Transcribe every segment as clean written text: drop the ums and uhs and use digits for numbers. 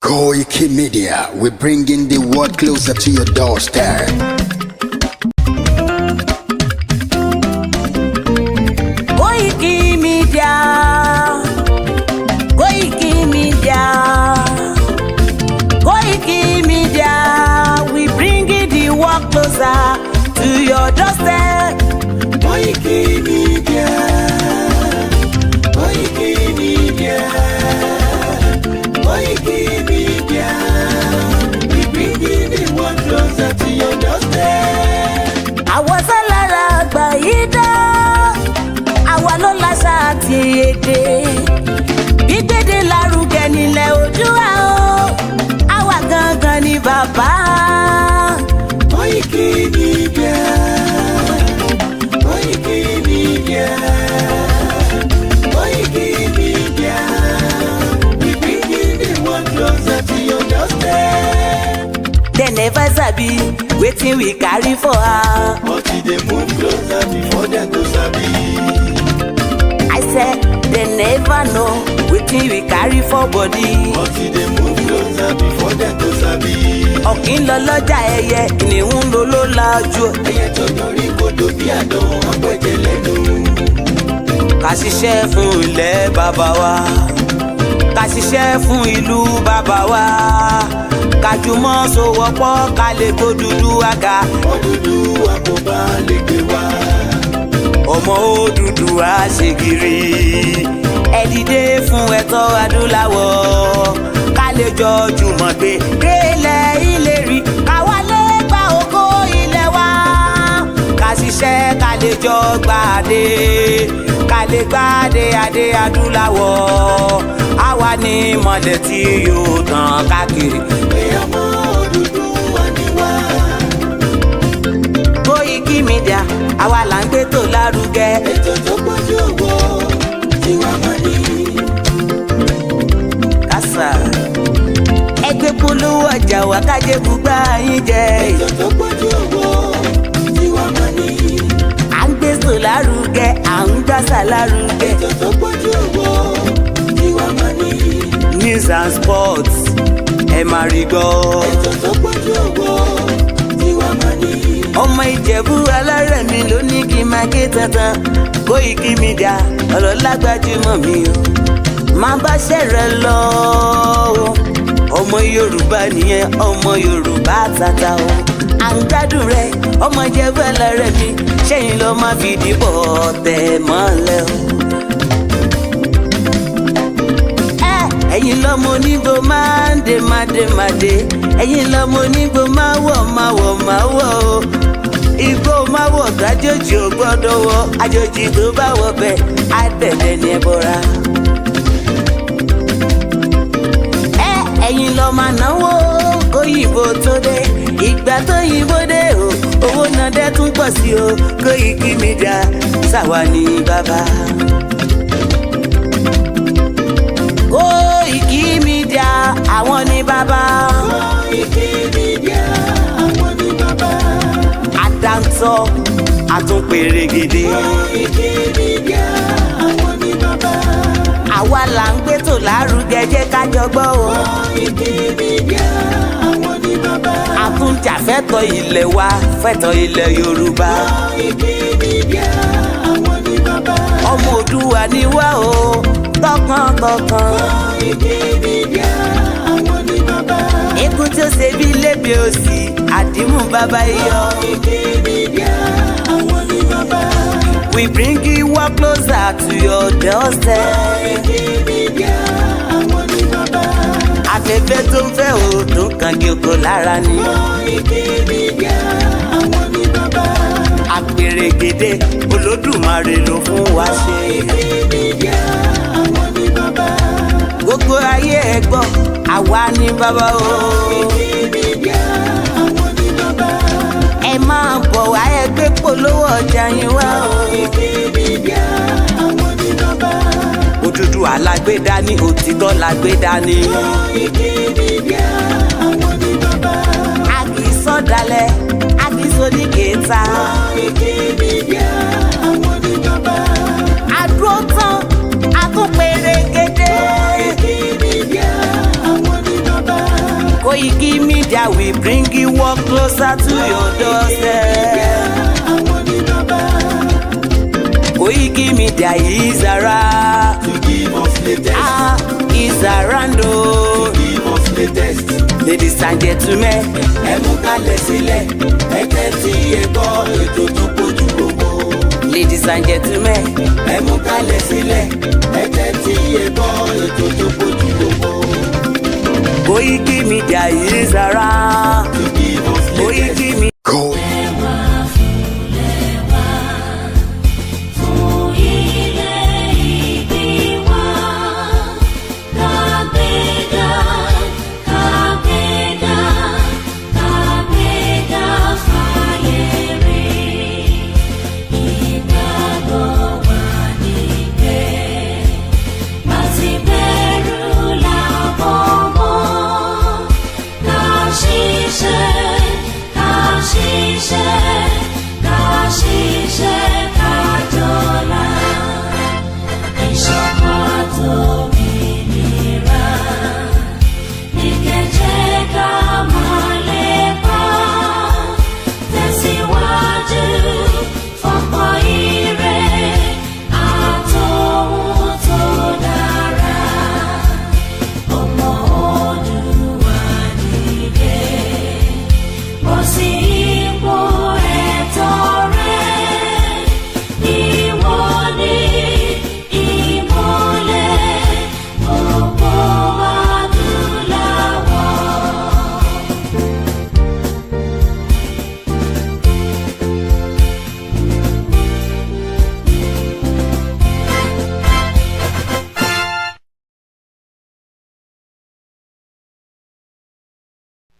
KOIKIMEDIA, we're bringing the world closer to your doorstep. KOIKIMEDIA, KOIKIMEDIA, KOIKIMEDIA, we bringing the world closer to your doorstep. KOIKIMEDIA, KOIKIMEDIA, KOIKIMEDIA, we bringing the world closer to your doorstep. Àwa sálára àgbáyédá, àwa ló láṣà àti èdè. Gbígbédè lárugẹ nílẹ̀ Oòduà o, àwa gangan ni bàbá. KOIKIMEDIA, KOIKIMEDIA, KOIKIMEDIA, we bringing the world closer to your doorstep. They never sabi wetin we carry for her. But they move closer before they go sabi. I said they never know wetin we carry for body. But they move closer before they go sabi. Ọ̀kín lọ lọ́jà ẹyẹ, kìnìún ló ló lajú. Ẹyẹ tó dorí kodò bí àdán ọgbẹ́jẹ lẹ́nu. Ká ṣiṣẹ́ fún ilẹ̀ bàbá wa, ká ṣiṣẹ́ fún ìlú bàbá wa, ká jùmọ̀ sowọ́pọ̀ ká lè tó dúdú àga. Odùduwà kò bá lè gbé wá. Ọmọ Odùduwà ṣègìrì, ẹ dìde fún ẹ̀tọ́ adúláwọ̀, ká lè jọ jùmọ̀ gbé délẹ̀ ìlérí, ká wálé gba ògo ilẹ̀ wa, ká ṣiṣẹ́ ká lè jọ gbàdé, ká lè gbàdé adé adúláwọ̀, àwa ni mọ̀lẹ̀ tí yóò tàn káàkiri. Ọmọ Odùduwà ni wá. KOIKIMEDIA, àwa là ń gbé tó lárugẹ. Ètò tó pọ̀jù owó tí wàá máa ní. Kásá ẹgbẹ́ polówó ọjà wà kájé bùgbà yín jẹ. Ètò tó pọ̀jù owó tí wàá máa ní. À ń gbé tó lárugẹ, à ń gbàsà lárugẹ. Ètò tó pọ̀jù owó tí wàá máa ní. News and sports ẹ máa rí gbọ́. Ètò tó pọ̀jù owó tí wàá máa ní. Ọmọ Ìjẹ̀bú Alárẹ̀mí ló ní kí n máa ké tantan. KOIKIMEDIA ọ̀rọ̀ lágbájúmọ̀ mi o, máa bá ṣẹ̀rẹ̀ lọ o. Ọmọ Yorùbá nìyẹn, ọmọ Yorùbá tata o. À ń gbádùn rẹ ọmọ Ìjẹ̀bú Alárẹ̀mí, ṣẹ́yìn ló máa fi dìbò tẹ̀ mọ́lẹ̀ o. Ẹ̀yin lọ́mọ onígbò máa ń dé mádémádé, ẹ̀yin lọ́mọ onígbò máa wọ̀ o. Igbó máa wọ̀ kájòjì ò gbọ́dọ̀ wọ̀, àjòjì tó bá wọ̀ bẹ́ẹ̀ á tẹ̀lé ní ẹbọra. Ẹ̀yin lọ máa náwó kóyìnbó tó dé, ìgbà tó yìnbó dé o, owó náà dẹ́ tún pọ̀ sí o. KOIKIMEDIA ṣàwa ní bàbá. KOIKIMEDIA àwọn ní bàbá. KOIKIMEDIA àwọn ní bàbá. Àdáńtọ́ àtúnpèrègèdè. KOIKIMEDIA àwọn ní bàbá. Àwa là ń gbé tó lárugẹ, jẹ́ ká jọ gbọ́ o. KOIKIMEDIA àwọn ní bàbá. Àtúnjàfẹ́tọ̀ ilẹ̀ wa, fẹ́tọ̀ ilẹ̀ Yorùbá. KOIKIMEDIA àwọn ní bàbá. Ọmọ Oòduà ni wá o, tọkàntọkàn. KOIKIMEDIA àwọn ní bàbá. Ikú tí ó ṣe bí lébi òsì, àdìmú bàbá iyọ̀. KOIKIMEDIA àwọn ní bàbá. We bring you work closer to your doorstep. KOIKIMEDIA àwọn ní bàbá. Afẹ́fẹ́ tó ń fẹ́ o tó ń kan kí oko lára ni. KOIKIMEDIA àwọn ní bàbá. Àpèrègèdè Olódùmarè ló fún wa ṣe. KOIKIMEDIA àwọn ní bàbá. Gbogbo ayé ẹ gbọ́, àwa ní bàbá o. KOIKIMEDIA àwọn ní bàbá. Ẹ máa bọ̀ wá ẹgbẹ́ polówó ọjà yín wá o. KOIKIMEDIA àwọn ní bàbá. Odùduwà lágbédá ní, òtítọ́ lágbédá ní. KOIKIMEDIA àwọn ní bàbá. Àkìsọ̀dálẹ̀, àkìsọ̀díkẹta. KOIKIMEDIA àwọn ní bàbá. Àdúró tán, àtúnpèrègèdè. KOIKIMEDIA àwọn ní bàbá. we bring you work closer to your doorstep. KOIKIMEDIA is around. To give us latest. Is around. To give us latest. Ladies and gentlemen, ẹ mú kalẹ̀ sílẹ̀, ẹ tẹ́tí ẹ gbọ́ ètò tó kojú gbogbo. ladies and gentlemen, ẹ mú kalẹ̀ sílẹ̀, ẹ tẹ́tí ẹ gbọ́ ètò tó kojú gbogbo. KOIKIMEDIA is around. To give us latest. KOIKIMEDIA. Go.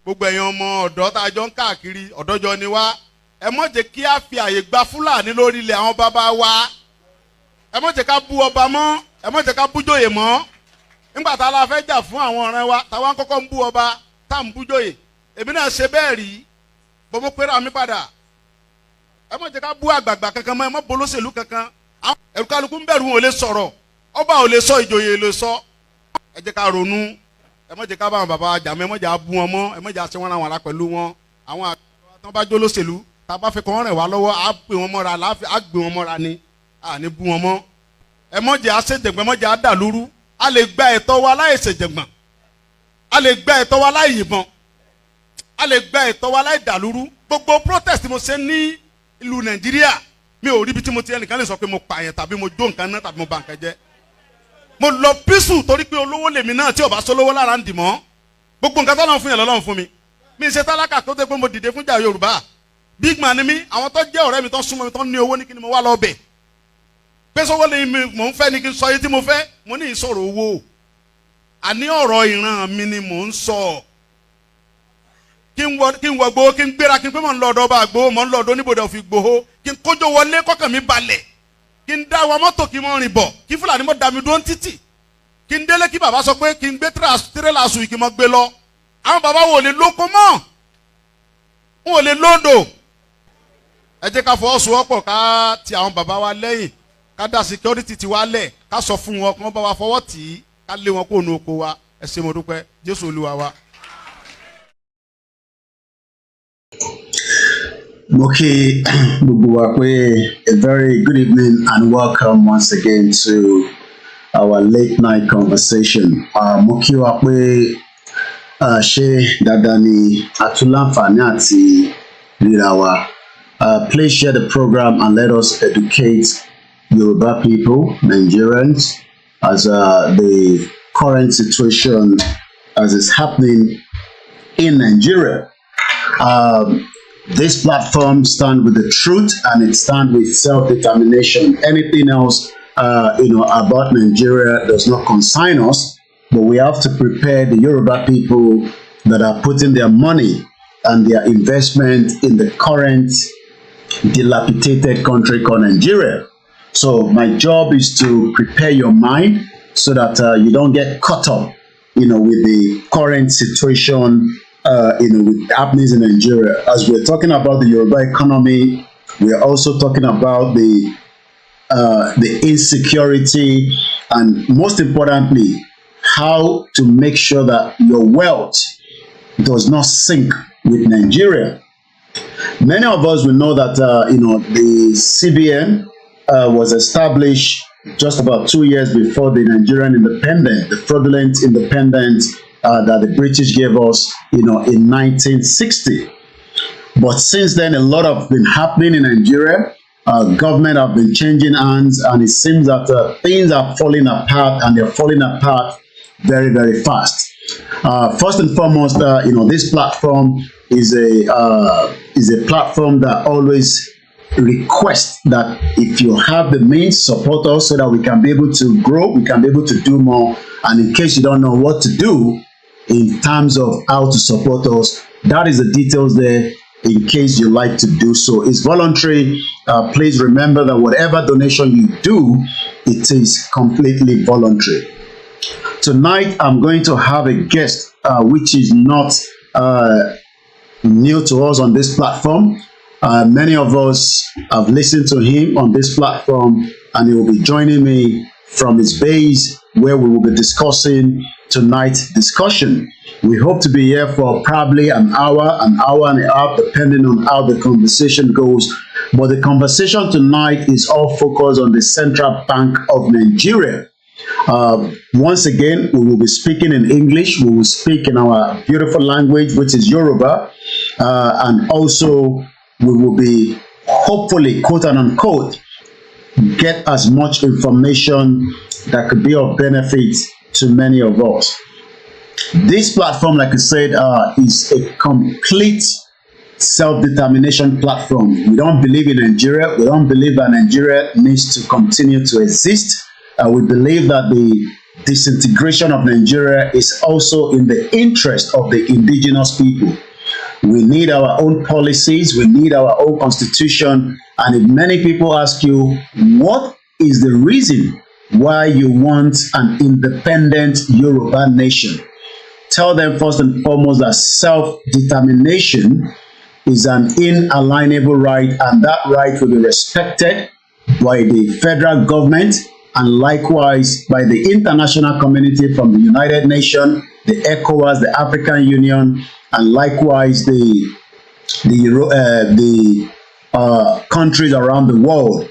gbogbo ẹ̀yin ọmọ ọ̀dọ́ tá a jọ ń káàkiri ọ̀dọ́jọ́ ni wá ẹ má jẹ́ kí a fi àyè gba Fúlàní lórí ilẹ̀ àwọn bàbá wa ẹ má jẹ́ ká bú ọba mọ́ ẹ má jẹ́ ká bú jòyè mọ́ nígbà tá a la fẹ́ jà fún àwọn ọ̀rẹ́ wa táwa ń kọ́kọ́ ń bú ọba tá à ń bú jòyè èmi náà ṣe bẹ́ẹ̀ rí bọ́ mo pera mi padà ẹ má jẹ́ ká bú àgbààgbà kankan mọ́ ẹ má bolóṣèlú kankan ẹ̀rù kálukú ń bẹ̀rù wọn ò lè sọ̀rọ̀ ọba ò lè sọ ìjòyè lè sọ ẹ jẹ́ ká ronú ẹ má jẹ́ ká bá àwọn bàbá jà mọ́ ẹ má jẹ́ á bú wọn mọ́ ẹ má jẹ́ á ṣe wọn ra wọn ara pẹ̀lú wọn àwọn àgbà tó bá jó lóṣèlú tá a bá fẹ́ kọ́ wọn rẹ̀ wá lọ́wọ́ á gbé wọn mọ́ra á gbé wọn mọ́ra ni à ní bú wọn mọ́ ẹ má jẹ́ á ṣèjẹ̀gbọ́n ẹ má jẹ́ á dàlúrú a lè gba ẹ̀tọ́ wa láì ṣèjẹ̀gbọ́n a lè gba ẹ̀tọ́ wa láì yìnbọn a lè gba ẹ̀tọ́ wa láì dàlúrú gbogbo protest mo ṣe ní ìlú Nàìjíríà mi ò rí ibi tí mo ti ẹnìkan lè sọ pé mo pààyàn tàbí mo jó nǹkan náà tàbí mo bà nǹkan jẹ́ mo lọ písù torí pé olówó lèmi náà tí ò bá sólówó lára ń dì mọ́ gbogbo nǹkan tọ́lọ́run fún yẹn lọ́lọ́run fún mi mi ń ṣe tálákà tó dé pé mo dìde fúnjà Yorùbá big man ni mi àwọn tó jẹ́ ọ̀rẹ́ mi tó súnmọ́ mi tó ní owó ní kí ni mo wá lọ bẹ̀ pé sọ́wọ́ ni mò ń fẹ́ ni kí n sọ yìí tí mo fẹ́ mo ní ìsọ̀rọ̀ owó àní ọ̀rọ̀ ìran mi ni mò ń sọ kí n wọ gbowó kí n gbéra kí n pé mò ń lọ ọ̀dọ̀ ọba àgbowó mò ń lọ ọ̀dọ̀ oníbodè òfin gbowó kí n kójó wọlé kọ́kàn mi balẹ̀ kí n dá wa mọ́tò kí n mọ́ rìn bọ̀ kí Fúlàní mọ́ dá mi dúró títì kí n délé kí bàbá sọ pé kí n gbé tírélà sùn kí n mọ́ gbé lọ àwọn bàbá wo lè lóko mọ́ n ò lè lódò ẹ jẹ́ ká fọwọ́sowọ́pọ̀ ká ti àwọn bàbá wa lẹ́yìn ká dá security ti wa lẹ̀ ká sọ fún wọn kí wọ́n bá wa fọwọ́ tì í ká lé wọn kó nu oko wa ẹ ṣé mo dúpẹ́ Jésù Olúwa wa. Okay, a very good evening and welcome once again to our late night conversation. Moki Wakwe She Dadani Atulanfani àti Rirawa. Please share the program and let us educate Yoruba people, Nigerians, as the current situation as is happening in Nigeria. This platform stands with the truth and it stands with self-determination. Anything else, about Nigeria does not concern us, but we have to prepare the Yoruba people that are putting their money and their investment in the current dilapidated country called Nigeria. So my job is to prepare your mind so that you don't get caught up, with the current situation with happenings in Nigeria. As we're talking about the Yoruba economy, we're also talking about the insecurity and, most importantly, how to make sure that your wealth does not sink with Nigeria. Many of us will know that the CBN was established just about 2 years before the Nigerian independence, the fraudulent independence that the British gave us, in 1960. But since then, a lot have been happening in Nigeria. Government have been changing hands, and it seems that things are falling apart, and they're falling apart very, very fast. First and foremost, this platform is a platform that always requests that if you have the means, support us so that we can be able to grow, we can be able to do more. And in case you don't know what to do in terms of how to support us, that is the details there in case you like to do so. It's voluntary. Please remember that whatever donation you do, it is completely voluntary. Tonight, I'm going to have a guest which is not new to us on this platform. Many of us have listened to him on this platform, and he will be joining me from his base where we will be discussing tonight's discussion. We hope to be here for probably an hour and a half, depending on how the conversation goes. But the conversation tonight is all focused on the Central Bank of Nigeria. Once again, we will be speaking in English. We will speak in our beautiful language, which is Yoruba. And also, we will be, hopefully, quote and unquote, get as much information that could be of benefit to many of us. This platform, like I said, is a complete self-determination platform. We don't believe in Nigeria. We don't believe that Nigeria needs to continue to exist. We believe that the disintegration of Nigeria is also in the interest of the indigenous people. We need our own policies. We need our own constitution. And if many people ask you, what is the reason why you want an independent Yoruba nation? Tell them first and foremost that self-determination is an inalienable right, and that right will be respected by the federal government and likewise by the international community from the United Nations, the ECOWAS, the African Union, and likewise the countries around the world.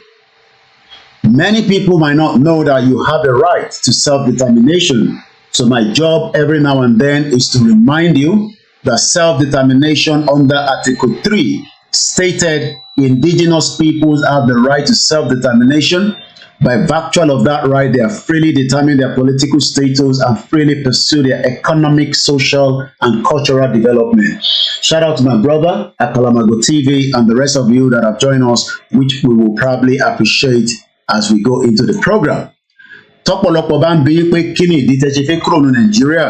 Many people might not know that you have a right to self-determination. So my job every now and then is to remind you that self-determination under Article 3 stated indigenous peoples have the right to self-determination. By virtue of that right, they are freely determine their political status and freely pursue their economic, social, and cultural development. Shout out to my brother, Akalamago TV, and the rest of you that have joined us, which we will probably appreciate as we go into the program. Tọ́pọ̀lọpọ̀ bá ń bi pé kí ni ìdí tẹ́ ṣe fẹ́ kúrò ní Nàìjíríà,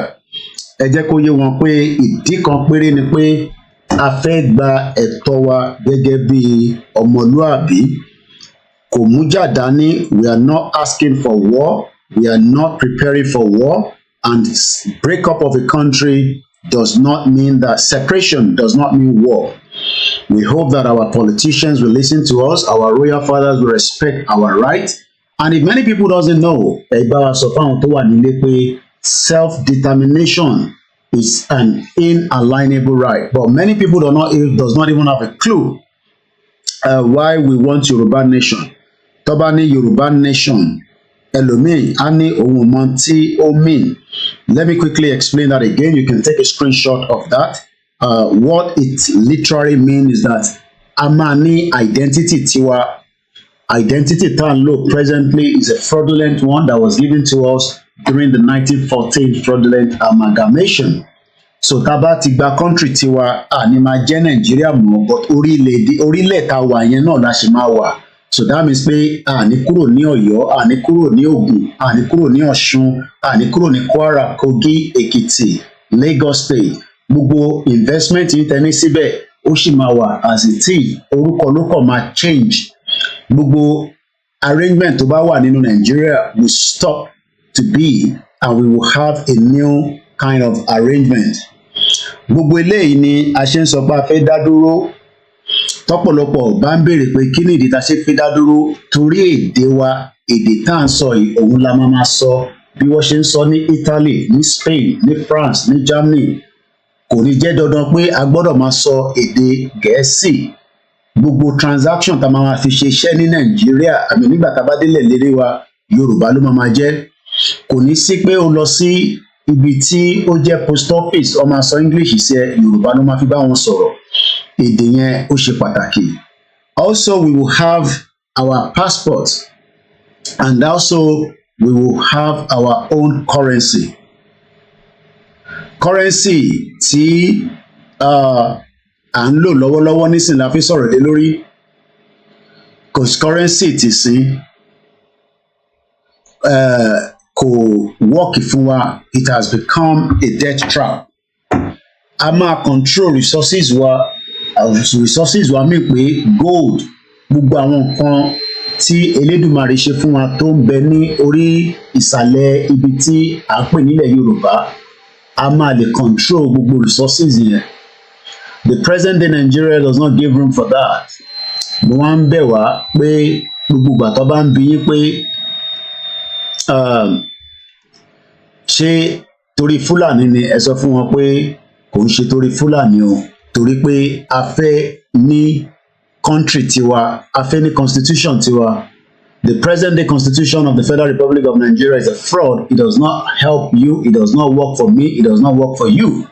ẹ jẹ́ kó yé wọn pé ìdí kan péré ni pé a fẹ́ gba ẹ̀tọ́ wa gẹ́gẹ́ bí ọmọlúàbí. Kò mú jà dání, we are not asking for war, we are not preparing for war, and breakup of a country does not mean that separation does not mean war. We hope that our politicians will listen to us, our royal fathers will respect our rights. And if many people doesn't know, self-determination is an inalienable right. But many people does not even have a clue why we want Yoruba nation. Tobani Yoruba nation. Elomi ani omumanti omin. Let me quickly explain that again. You can take a screenshot of that. What it literally means is that amani identity tiwa. Identity tan law presently is a fraudulent one that was given to us during the 1914 fraudulent amalgamation. So taba ti gba country tiwa ani ma jẹ́ Nigeria mọ́, but orílẹ̀ ta wà yẹn náà la ṣe máa wà. So that means pé àní kúrò ní Ọ̀yọ́, àní kúrò ní Ògùn, àní kúrò ní Ọ̀ṣun, àní kúrò ní Kwara, Kogi, Èkìtì, Lagos State. Gbogbo investment yìí tẹ́ ní síbẹ̀ ó sì máa wà as it is. Orúkọ ló kàn máa change. Gbogbo arrangement tó bá wà nínú Nigeria will stop to be, and we will have a new kind of arrangement. Gbogbo eléyìí ni a ṣe ń sọ pé a fẹ́ dá dúró. Tọ́pọ̀lọpọ̀ bá ń béèrè pé kí ni ìdí tá ṣe fẹ́ dá dúró, torí èdè wa, èdè tá à ń sọ yìí òun la máa sọ bí wọ́n ṣe ń sọ ní Italy, ní Spain, ní France, ní Germany, kò ní jẹ́ dandan pé a gbọ́dọ̀ máa sọ èdè Gẹ̀ẹ́sì. Gbogbo transaction tá a máa fi ṣe iṣẹ́ ní Nàìjíríà àmì nígbà tá a bá délẹ̀ lédè wa Yorùbá ló máa jẹ́. Kò ní sí pé o lọ sí ibi tí ó jẹ́ post office ó máa sọ English sí ẹ, Yorùbá ló máa fi bá wọn sọ̀rọ̀. Èdè yẹn ó ṣe pàtàkì. Also, we will have our passport, and also we will have our own currency. Currency tí à ń lò lọ́wọ́lọ́wọ́ nísìnyí la fi sọ̀rọ̀ lé lórí. Cause currency ti sìn kò work fún wa. It has become a death trap. A máa control resources wa. Resources wa mi pé gold, gbogbo àwọn nǹkan tí Elédùmarè ṣe fún wa tó ń bẹ ní orí ìsàlẹ̀ ibi tí à ń pè nílẹ̀ Yorùbá, a máa lè control gbogbo resources yẹn. The present day Nigeria does not give room for that. Mo wá ń bẹ̀ wá pé gbogbo ìgbà tó bá ń bi yín pé ṣé torí Fúlàní ni, ẹ sọ fún wọn pé kò ń ṣe torí Fúlàní o, torí pé a fẹ́ ní country tiwa, a fẹ́ ní constitution tiwa. The present day constitution of the Federal Republic of Nigeria is a fraud. It does not help you. It does not work for me. It does not work for you.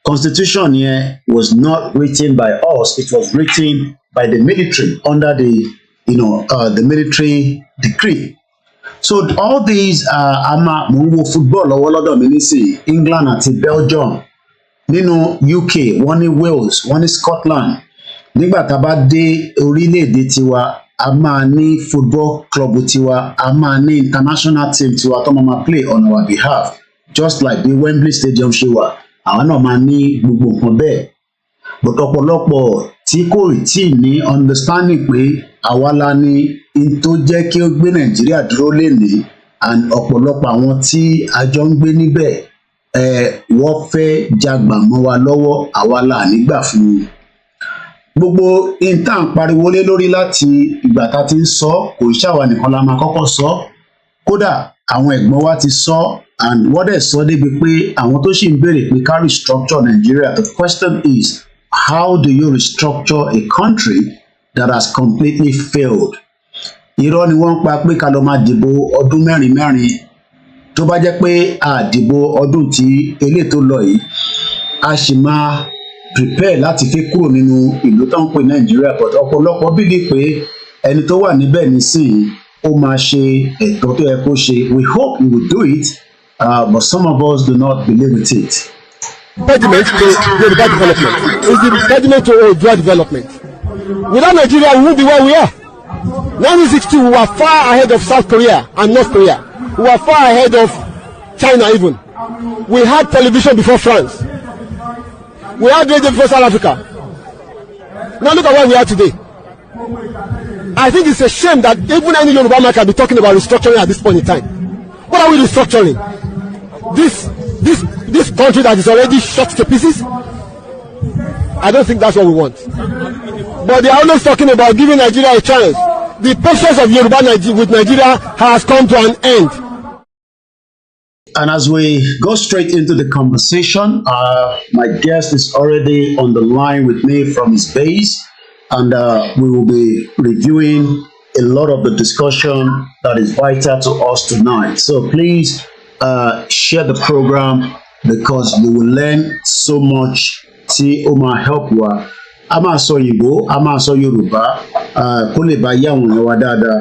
Constitution here was not written by us. It was written by the military under the military decree. So all these mo ń wo football lọ́wọ́lọ́dọ̀ mi nísìnyí, England àti Belgium, nínú UK, wọ́n ní Wales, wọ́n ní Scotland. Nígbà tá a bá dé orílẹ̀-èdè tiwa, a máa ní football club tiwa, a máa ní international team tiwa tó máa play on our behalf, just like the Wembley Stadium ṣe wà. Àwọn náà máa ní gbogbo nǹkan bẹ́ẹ̀. But ọ̀pọ̀lọpọ̀ tí kò tí ní understanding pé àwa la ní in tó jẹ́ kí ó gbé Nàìjíríà dúró lénìí, and ọ̀pọ̀lọpọ̀ àwọn tí a jọ ń gbé níbẹ̀ wọ́n fẹ́ jagbà mọ́ wa lọ́wọ́, àwa la nígbà fún un. Gbogbo intan pariwo lé lórí láti ìgbà tá ti ń sọ, kò ṣàwà nìkan la máa kọ́kọ́ sọ. Kódà àwọn ẹ̀gbọ́n wa ti sọ, and wọ́n dẹ̀ sọ débi pé àwọn tó sì ń béèrè pé ká restructure Nigeria. The question is, how do you restructure a country that has completely failed? Irọ́ ni wọ́n ń pa pé ká lọ máa dìbò ọdún mẹ́rin mẹ́rin. Tó bá jẹ́ pé a dìbò ọdún tí eléyìí tó lọ yìí, a sì máa prepare láti fi kúrò nínú ìlú tó ń pè Nàìjíríà. But ọ̀pọ̀lọpọ̀ bíi pé ẹni tó wà níbẹ̀ nísìnyí ó máa ṣe ẹ̀tọ́ tó yẹ kó ṣe. We hope he will do it, but some of us do not believe with it. Impediment to Yoruba development is the impediment to Oodua development. Without Nigeria, we won't be where we are. 1962, we were far ahead of South Korea and North Korea. We were far ahead of China even. We had television before France. We had radio before South Africa. Now look at where we are today. I think it's a shame that even any Yoruba man can be talking about restructuring at this point in time. What are we restructuring? This country that is already shot to pieces? I don't think that's what we want. But they are always talking about giving Nigeria a chance. The patience of Yoruba with Nigeria has come to an end. And as we go straight into the conversation, my guest is already on the line with me from his base, and we will be reviewing a lot of the discussion that is vital to us tonight. So please share the program, because we will learn so much. Tí ó máa help wa. A máa sọ Ìgbò, a máa sọ Yorùbá, kó lè bá yá àwọn èèyàn wa dáadáa.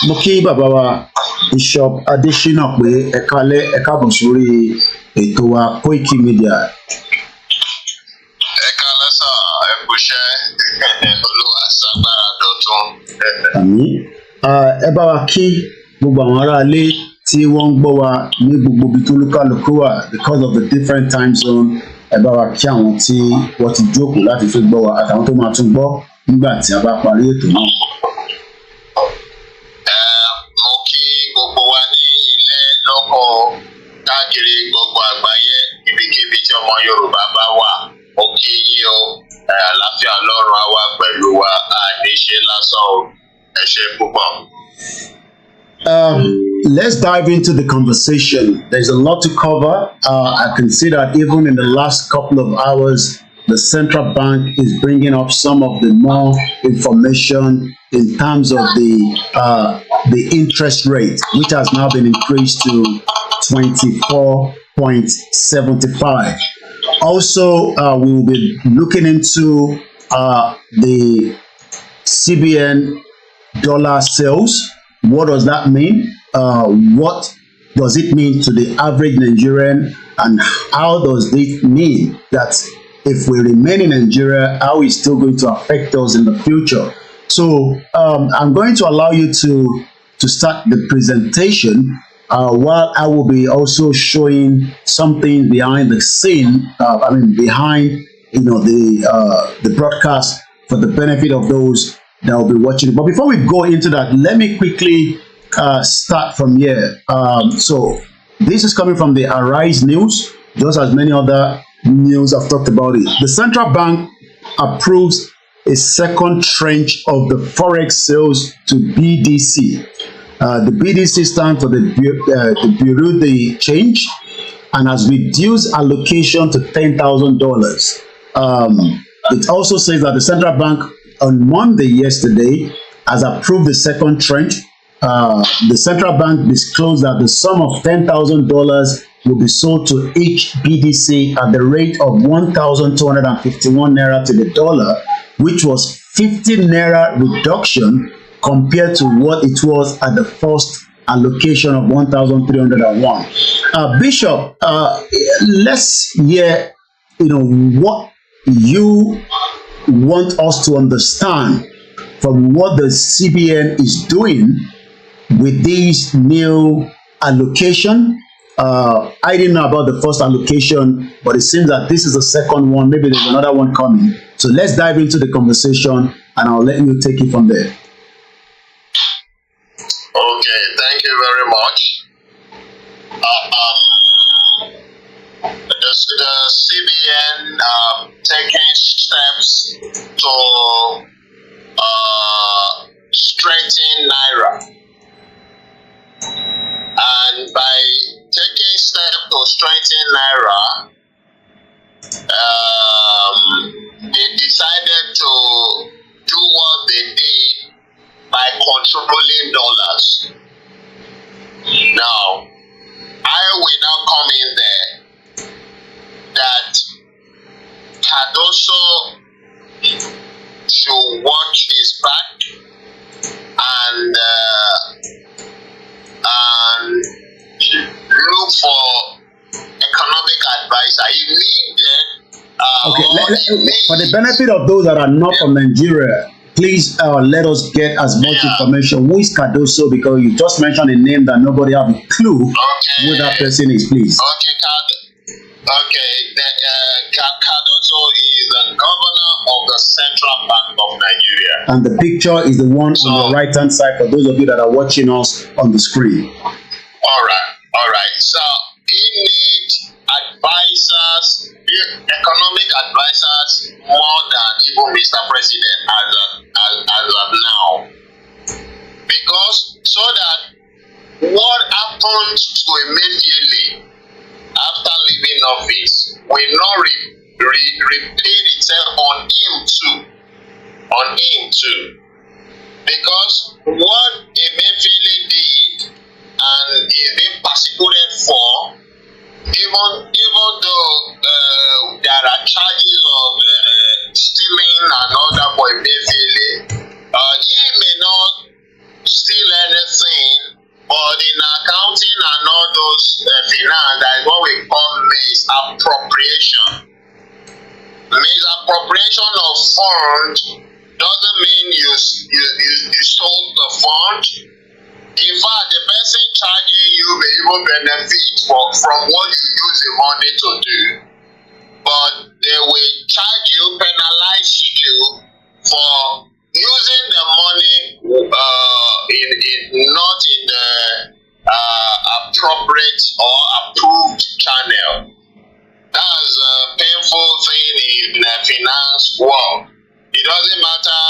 Mo kí bàbá wa Bishop Adeshina pé ẹ káalẹ́, ẹ káàbọ̀ sórí ètò wa Koiki Media. Ẹ káalẹ́ sà, ẹ kúṣẹ́, Olúwa ṣagbára dọ̀tun. Àmín. Ẹ bá wa kí gbogbo àwọn aráalé tí wọ́n ń gbọ́ wa ní gbogbo ibi tó lúkálùkù wà, because of the different time zone. Ẹ bá wa kí àwọn tí wọ́n ti jókòó láti fi gbọ́ wa àtàwọn tó máa tún gbọ́ nígbà tí a bá parí ètò náà. Mo kí gbogbo wa ní ilé lóko káàkiri gbogbo àgbáyé, ibikíbi tí ọmọ Yorùbá bá wà. Mo kí yín o, àlàáfíà Ọlọ́run á wà pẹ̀lú wa, àní ṣe lásán o. Ẹ ṣé púpọ̀. let's dive into the conversation. There's a lot to cover. I can see that even in the last couple of hours, the central bank is bringing up some of the more information in terms of the interest rate, which has now been increased to 24.75. Also, we will be looking into the CBN dollar sales. What does that mean? What does it mean to the average Nigerian, and how does it mean that if we remain in Nigeria, how is still going to affect us in the future? So I'm going to allow you to start the presentation while I will be also showing something behind the scene. Behind the broadcast for the benefit of those that will be watching it. But before we go into that, let me quickly start from here. So this is coming from the Arise News, just as many other news I've talked about it. The central bank approves a second tranche of the forex sales to BDC. The BDC stands for the Bureau de Change and has reduced allocation to $10,000. It also says that the central bank on Monday yesterday has approved the second tranche. The central bank disclosed that the sum of $10,000 will be sold to each BDC at the rate of 1,251 naira to the dollar, which was 50 naira reduction compared to what it was at the first allocation of 1,301. Bishop, let's hear what you want us to understand from what the CBN is doing with these new allocation. I didn't know about the first allocation, but it seems that this is the second one. Maybe there's another one coming. So let's dive into the conversation and I'll let you take it from there. Okay, thank you very much. The CBN taking steps to strengthen Naira. And by taking steps to strengthen Naira, they decided to do what they did by controlling dollars. Now, I will now come in there that Cardoso should watch his back and look for economic advisor. He needed for the benefit of those that are not from Nigeria, please let us get as much information. Who is Cardoso? Because you just mentioned a name that nobody have a clue who that person is, please. Cardoso is the governor of the Central Bank of Nigeria. And the picture is the one on the right-hand side for those of you that are watching us on the screen. All right. So he needs advisors, economic advisors, more than even Mr. President as of now. Because so that what happens to immediately after leaving office will not repeat itself on him too. Because what Emefiele did and is being persecuted for, even though there are charges of stealing and all that for Emefiele, he may not steal anything, but in accounting and all those finance, that is what we call misappropriation. Misappropriation of funds doesn't mean you sold the fund. In fact, the person charging you may even benefit from what you use the money to do. But they will charge you, penalize you for using the money not in the appropriate or approved channel. That's a painful thing in the finance world. It doesn't matter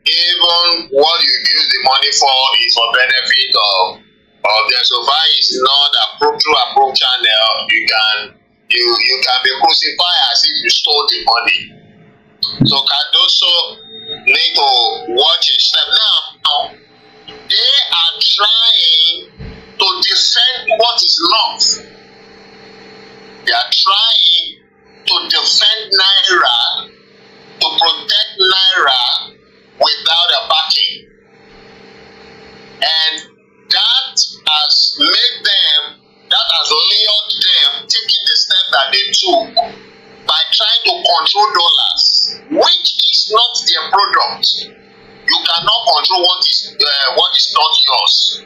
even what you use the money for is for benefit of So far is not approved through approved channel, you can be crucified as if you stole the money. So Cardoso need to watch his step. Now they are trying to defend what is not. They are trying to defend Naira, to protect Naira without a backing. And that has lured them taking the step that they took by trying to control dollars, which is not their product. You cannot control what is not yours.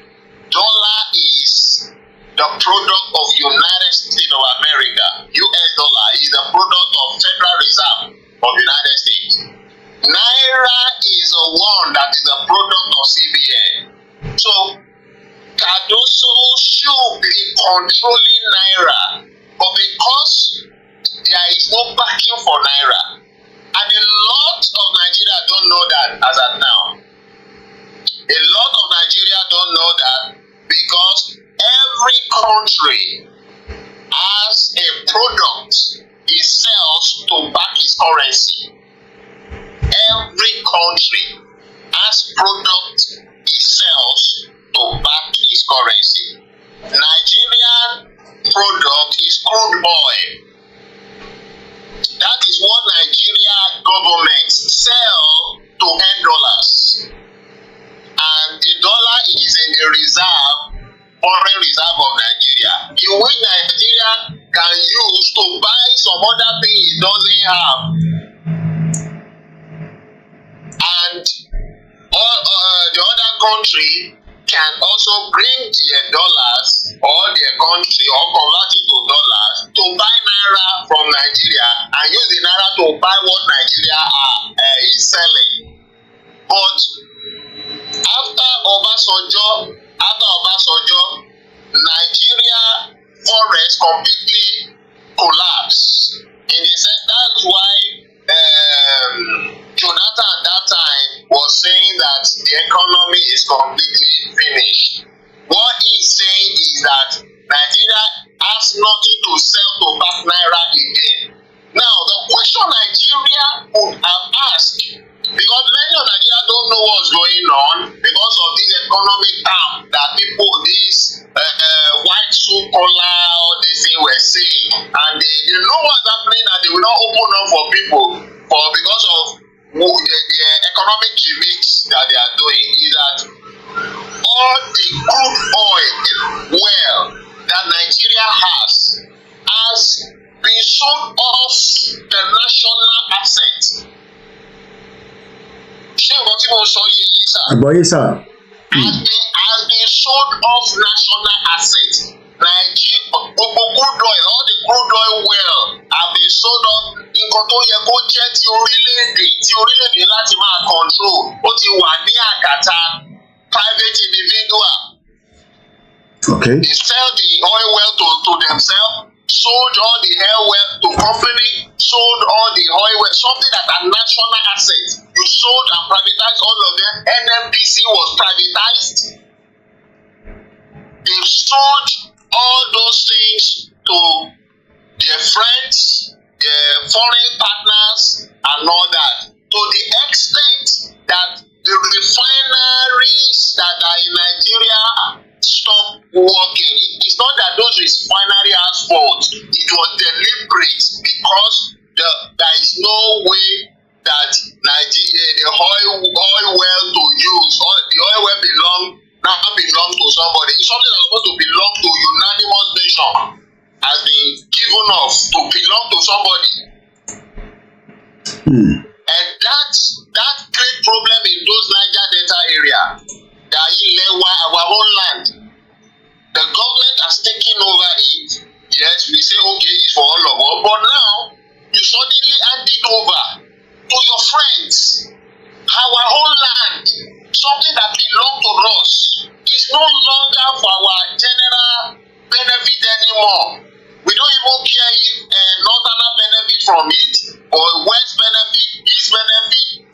Dollar is the product of United States of America. US dollar is the product of Federal Reserve of United States. Naira is the one that is the product of CBN. So Cardoso should be controlling Naira, but because there is no backing for Naira, and a lot of Nigeria don't know that as of now. A lot of Nigeria don't know that because every country has a product it sells to back its currency. Every country has product it sells to back its currency. Nigerian product is crude oil. That is what Nigeria government sell to earn dollars. And the dollar is in the foreign reserve of Nigeria. In which Nigeria can use to buy some other thing it doesn't have. And the other country can also bring their dollars or their country or convert it to dollars to buy Naira from Nigeria and use the Naira to buy what Nigeria is selling. But after Obasanjo, Nigeria forest completely collapsed. In the sense, that's why Jonathan at that time was saying that the economy is completely finished. What he's saying is that Nigeria has nothing to sell to back Naira again. Now, the question Nigeria would have asked, because many of Nigeria don't know what's going on because of this economic term that these white suit collar, all these things were saying, and they know what's happening and they will not open up for people because of the economic gimmicks that they are doing. Is that all the crude oil that Nigeria has been sold off the national asset. Has been sold off national assets. Nigeria, all the crude oil well have been sold off. Nǹkan tó yẹ kó jẹ́ ti orílẹ̀-èdè láti máa control ó ti wà ní àkàtà private individual. Okay. They sell the oil well to themselves, sold all the oil well to company, sold all the oil well, something that are national assets. You sold and privatized all of them. NNPC was privatized. They sold all those things to their friends, their foreign partners, and all that. To the extent that the refineries that are in Nigeria stop working. It's not that those refineries have fault. It was deliberate because there is no way that Nigeria, the oil well to use, or the oil well belong to somebody. It's something that's supposed to belong to unanimous nation has been given off to belong to somebody. And that great problem in those Niger Delta area, our own land, the government has taken over it. Yes, we say okay, it's for all of us, but now you suddenly hand it over to your friends. Our own land, something that belongs to us, is no longer for our general benefit anymore. We don't even care if northern benefit from it or west benefit, east benefit.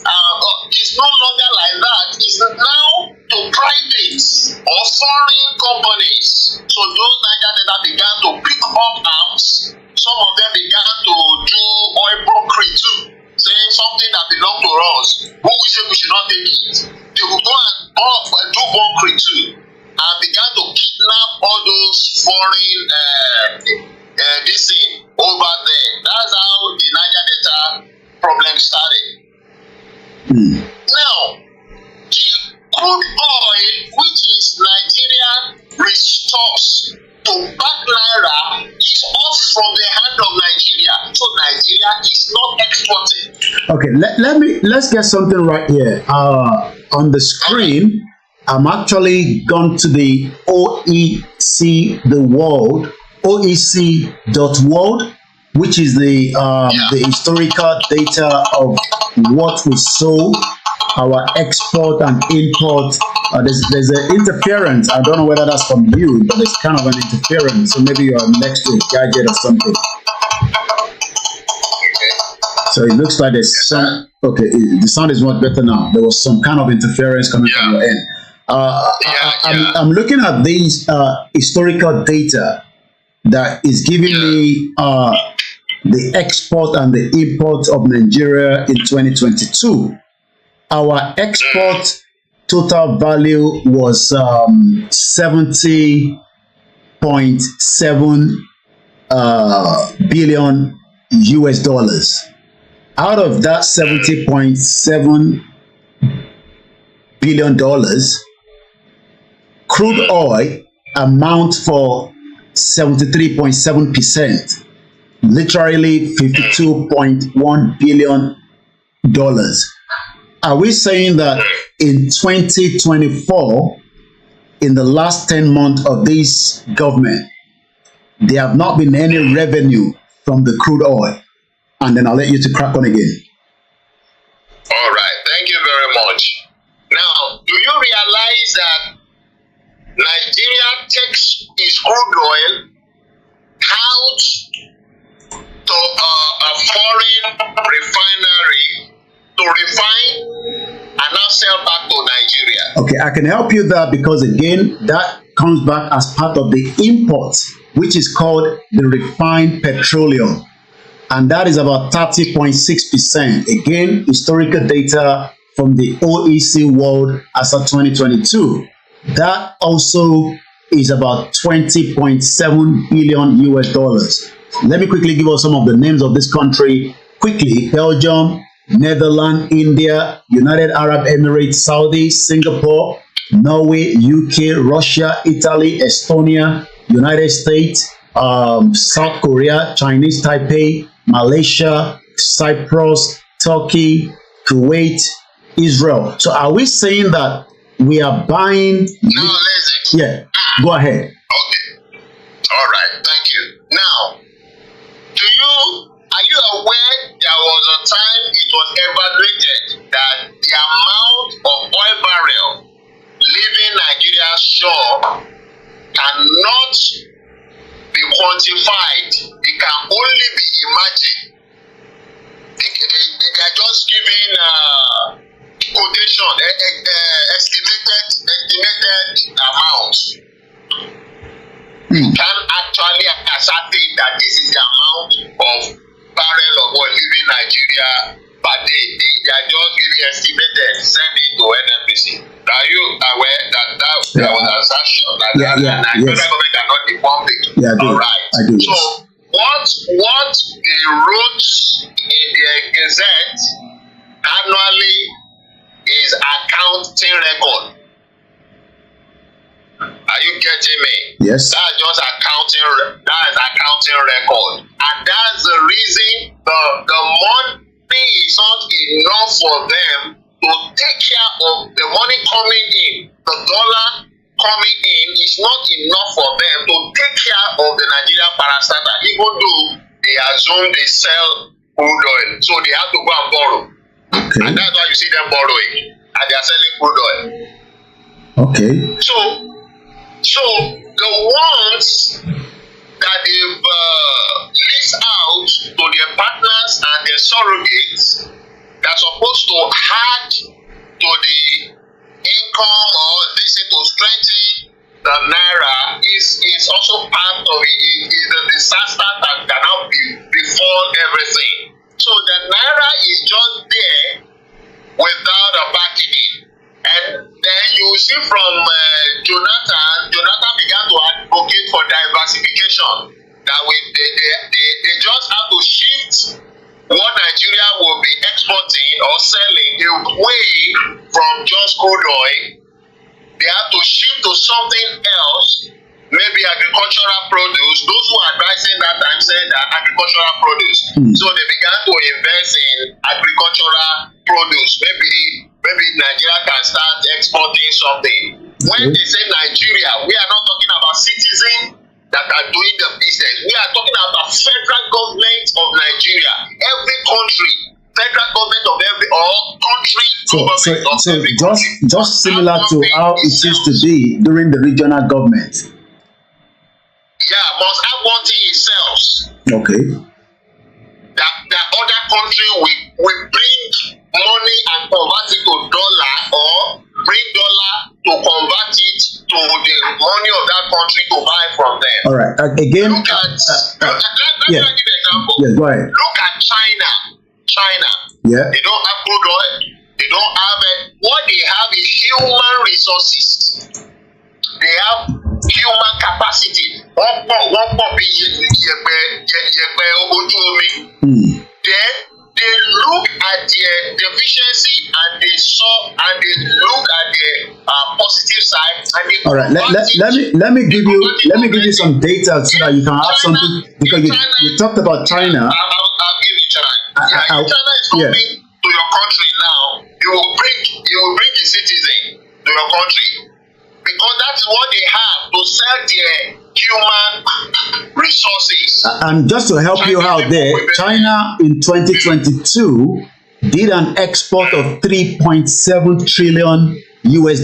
It's no longer like that. It's now to private or foreign foreign companies. So those Niger Delta began to pick up arms. Some of them began to do oil brokerage too, saying something that belongs to us, who we say we should not take it. They will go and do brokerage too, and began to kidnap all those foreign this thing over there. That's how the Niger Delta problem started. Now, the crude oil, which is Nigerian resource to back Naira, is off from the hand of Nigeria. So Nigeria is not exporting. Okay, let's get something right here. On the screen, I'm actually gone to the OEC.world, which is the historical data of what we sold, our export and import. There's an interference. I don't know whether that's from you, but there's kind of an interference. So maybe you're next to a gadget or something. So it looks like there's some. Okay, the sound is much better now. There was some kind of interference coming from your end. I'm looking at these historical data that is giving me the export and the import of Nigeria in 2022. Our export total value was 70.7 billion US dollars. Out of that $70.7 billion, crude oil amount for 73.7%, literally $52.1 billion. Are we saying that in 2024, in the last 10 months of this government, there have not been any revenue from the crude oil? And then I'll let you to crack on again. All right, thank you very much. Now, do you realize that Nigeria takes its crude oil out to a foreign refinery to refine and now sell back to Nigeria? Okay, I can help you there because again, that comes back as part of the import, which is called the refined petroleum. And that is about 30.6%. Again, historical data from the OEC world as of 2022. That also is about 20.7 billion US dollars. Let me quickly give us some of the names of this country. Quickly: Belgium, Netherlands, India, United Arab Emirates, Saudi, Singapore, Norway, UK, Russia, Italy, Estonia, United States, South Korea, Chinese Taipei, Malaysia, Cyprus, Turkey, Kuwait, Israel. So are we saying that we are buying? No, listen. Yeah, go ahead. Okay. All right. Thank you. Now, are you aware there was a time it was evaluated that the amount of oil barrel leaving Nigeria's shore cannot be quantified? It can only be imagined. They are just giving quotation, estimated amounts. You can actually ascertain that this is the amount of barrel of oil leaving Nigeria per day. They are just giving estimated, send it to NNPC. Are you aware that there was an assertion that the Nigerian government cannot inform it? Yeah, all right. I do. So what they wrote in the Gazette annually is accounting record. Are you getting me? Yes. That's just accounting. That is accounting record, and that's the reason the money is not enough for them to take care of the money coming in. The dollar coming in is not enough for them to take care of the Nigerian parastatal, even though they assume they sell crude oil, so they have to go and borrow. Okay. And that's why you see them borrowing, and they are selling crude oil. Okay. So the ones that they've leased out to their partners and their surrogates, they're supposed to add to the income or this to strengthen the naira is also part of it. Is the disaster that cannot befall everything. So the naira is just there without a backing. And then you see from Jonathan began to advocate for diversification. That they just have to shift what Nigeria will be exporting or selling away from just crude oil. They have to shift to something else, maybe agricultural produce. Those who are advising that time said that agricultural produce. So they began to invest in agricultural produce. Maybe Nigeria can start exporting something. When they say Nigeria, we are not talking about citizens that are doing the business. We are talking about federal government of Nigeria. Every country, federal government of every country. So just similar to how it used to be during the regional government. Yeah, must have one thing itself. Okay. That other country will bring money and convert it to dollar, or bring dollar to convert it to the money of that country to buy from them. All right. Again. Look at let me give you an example. Yeah, go ahead. Look at China. Yeah. They don't have crude oil. They don't have it. What they have is human resources. They have human capacity. One pọ̀ bí yẹ̀pẹ̀ ojú omi. Then they look at their deficiency and they look at the positive side and they. All right. Let me give you some data so that you can have something, because you talked about China. I'll give you China. If China is coming to your country now, you will bring the citizen to your country, because that's what they have to sell their human resources. And just to help you out there, China in 2022 did an export of $3.7 trillion US.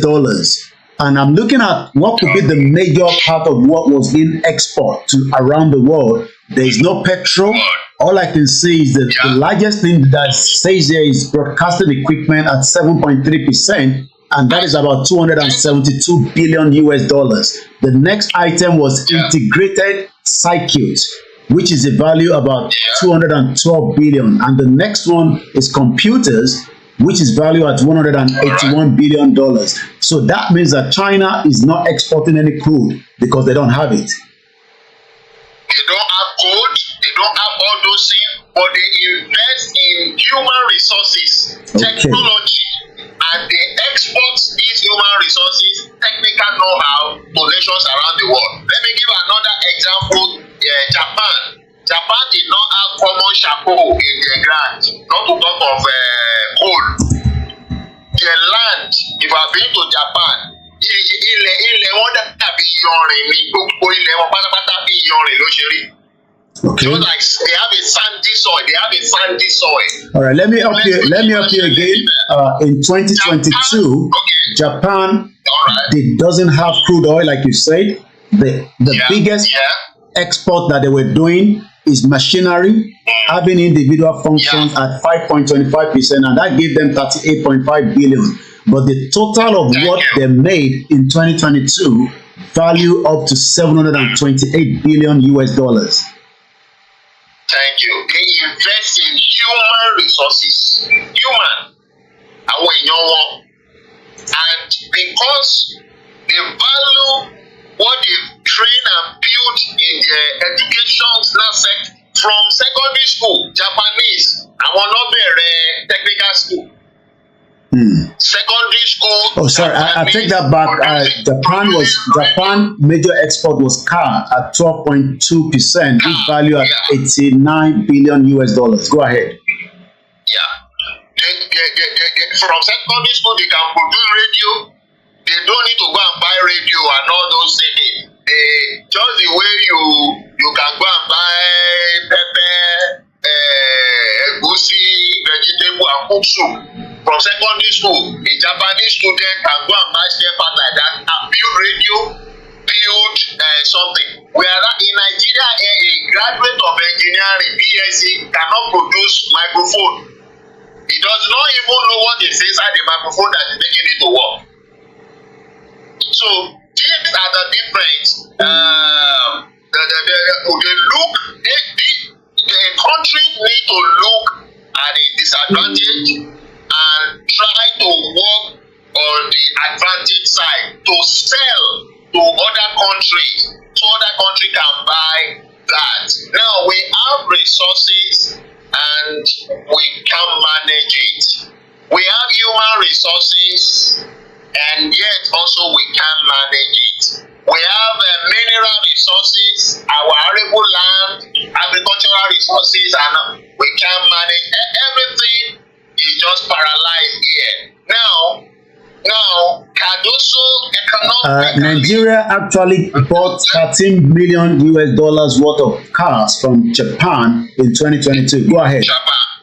And I'm looking at what could be the major part of what was being exported to around the world. There is no petrol. All I can see is that the largest thing that says there is broadcasting equipment at 7.3%, and that is about $272 billion US. The next item was integrated circuits, which is a value about $212 billion, and the next one is computers, which is valued at $181 billion. So that means that China is not exporting any crude because they don't have it. They don't have gold, they don't have all those things, but they invest in human resources, technology, and they export these human resources, technical know-how to nations around the world. Let me give another example. Japan. Japan did not have common chapeau in their ground, not to talk of coal. Their land, if I've been to Japan, ilẹ̀ wọn dàbí iyanrìn ní gbogbo ilẹ̀ wọn pátápátá bí iyanrìn ló ṣe rí. Okay. Just like they have a sandy soil. All right, let me help you again. In 2022, Japan doesn't have crude oil, like you said. The biggest export that they were doing is machinery, having individual functions at 5.25%, and that gave them 38.5 billion. But the total of what they made in 2022 value up to $728 billion US. Thank you. They invest in human resources. And because they value what they've trained and built in their education set from secondary school, Japanese, I want not be technical school. Secondary school. Oh, sorry, I take that back. Japan major export was car at 12.2%, which value at $89 billion US. Go ahead. Yeah. They, from secondary school, they can produce radio. They don't need to go and buy radio and all those things. Just the way you can go and buy pepper, egusi, vegetable, and cook soup. From secondary school, a Japanese student can go and buy spare part like that and build radio, build something. Whereas in Nigeria, a graduate of engineering, BSc, cannot produce microphone. He does not even know what is inside the microphone that is making it to work. So these are the difference. The country need to look at the disadvantage and try to work on the advantage side to sell to other countries so other country can buy that. Now we have resources and we can manage it. We have human resources and yet also we can manage it. We have mineral resources, our arable land, agricultural resources, and we can manage everything. Is just paralyzed here. Now, Cardoso economic. Nigeria actually bought $13 million worth of cars from Japan in 2022. Go ahead. Japan.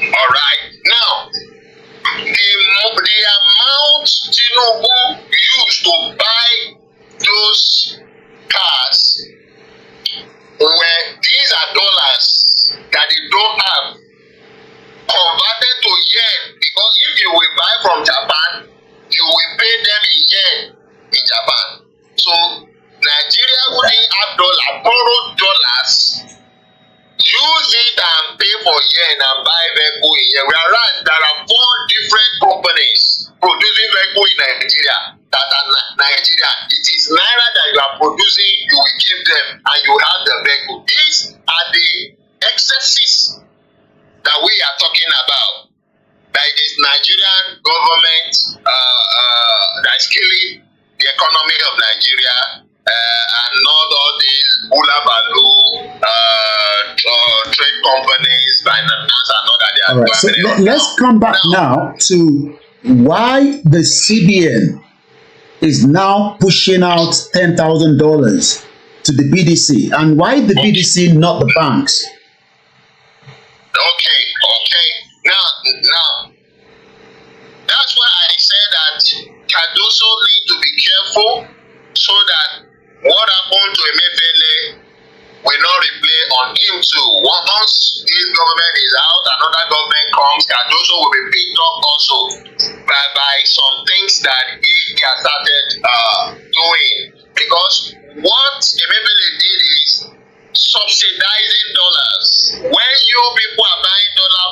All right. Now, the amount Tinubu used to buy those cars, these are dollars that they don't have, converted to yen, because if you will buy from Japan, you will pay them in yen in Japan. So Nigeria wouldn't have borrow dollars, use it and pay for yen and buy vehicle in yen. Whereas there are 4 different companies producing vehicle in Nigeria that are Nigeria. It is naira that you are producing, you will give them and you have the vehicle. These are the excesses that we are talking about. That it is Nigerian government that is killing the economy of Nigeria and not all these hula baloo trade companies, finance and all that they are all right, so let's come back now to why the CBN is now pushing out $10,000 to the BDC, and why the BDC, not the banks. Okay. Now, that's why I said that Cardoso need to be careful so that what happened to Emefiele will not replay on him too. Once this government is out, another government comes, Cardoso will be picked up also by some things that he has started doing. Because what Emefiele did is subsidizing dollars. When you people are buying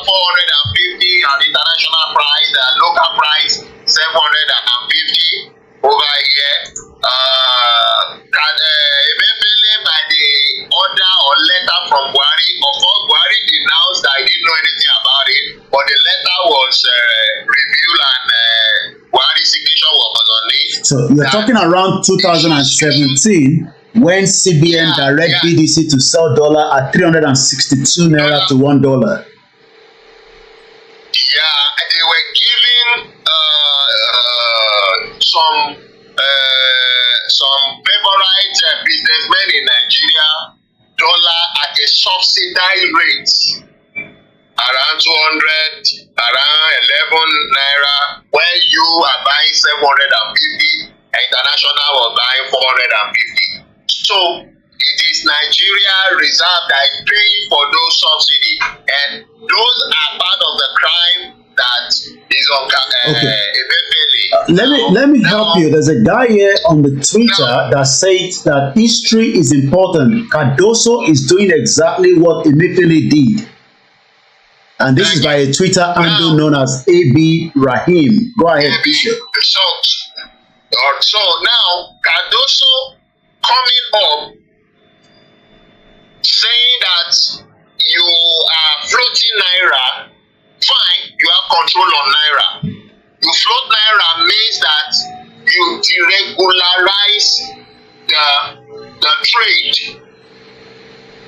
$450 at international price, the local price $750 over here, eventually by the order or letter from Buhari, of course Buhari denounced that he didn't know anything about it, but the letter was reviewed and Buhari's signature was on it. So you're talking around 2017. When CBN direct BDC to sell dollar at 362 naira to $1. Yeah, they were giving some favorite businessmen in Nigeria dollar at a subsidized rate, around 200, around 11 naira. When you are buying 750, international was buying 450. So it is Nigeria Reserve that is paying for those subsidies, and those are part of the crime that is on Let me help you. There's a guy here on the Twitter that says that history is important. Cardoso is doing exactly what Emefiele did. And this is by a Twitter handle known as AB Rahim. Go ahead, Bishop. So now Cardoso coming up saying that you are floating naira, fine, you have control on naira. You float naira means that you deregularize the trade.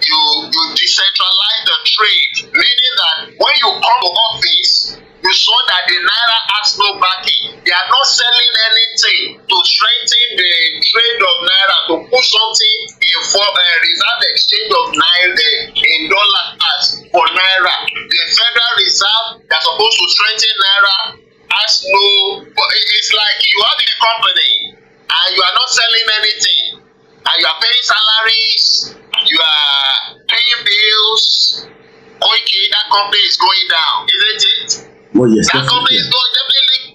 You decentralize the trade, meaning that when you come to office, you saw that the naira has no backing. They are not selling anything to strengthen the trade of naira, to put something in for reserve exchange of naira in dollars for naira. The Federal Reserve that's supposed to strengthen naira has no. It's like you have a company and you are not selling anything, and you are paying salaries, you are paying bills. Koiki, that company is going down, isn't it? Well, yes, that company is definitely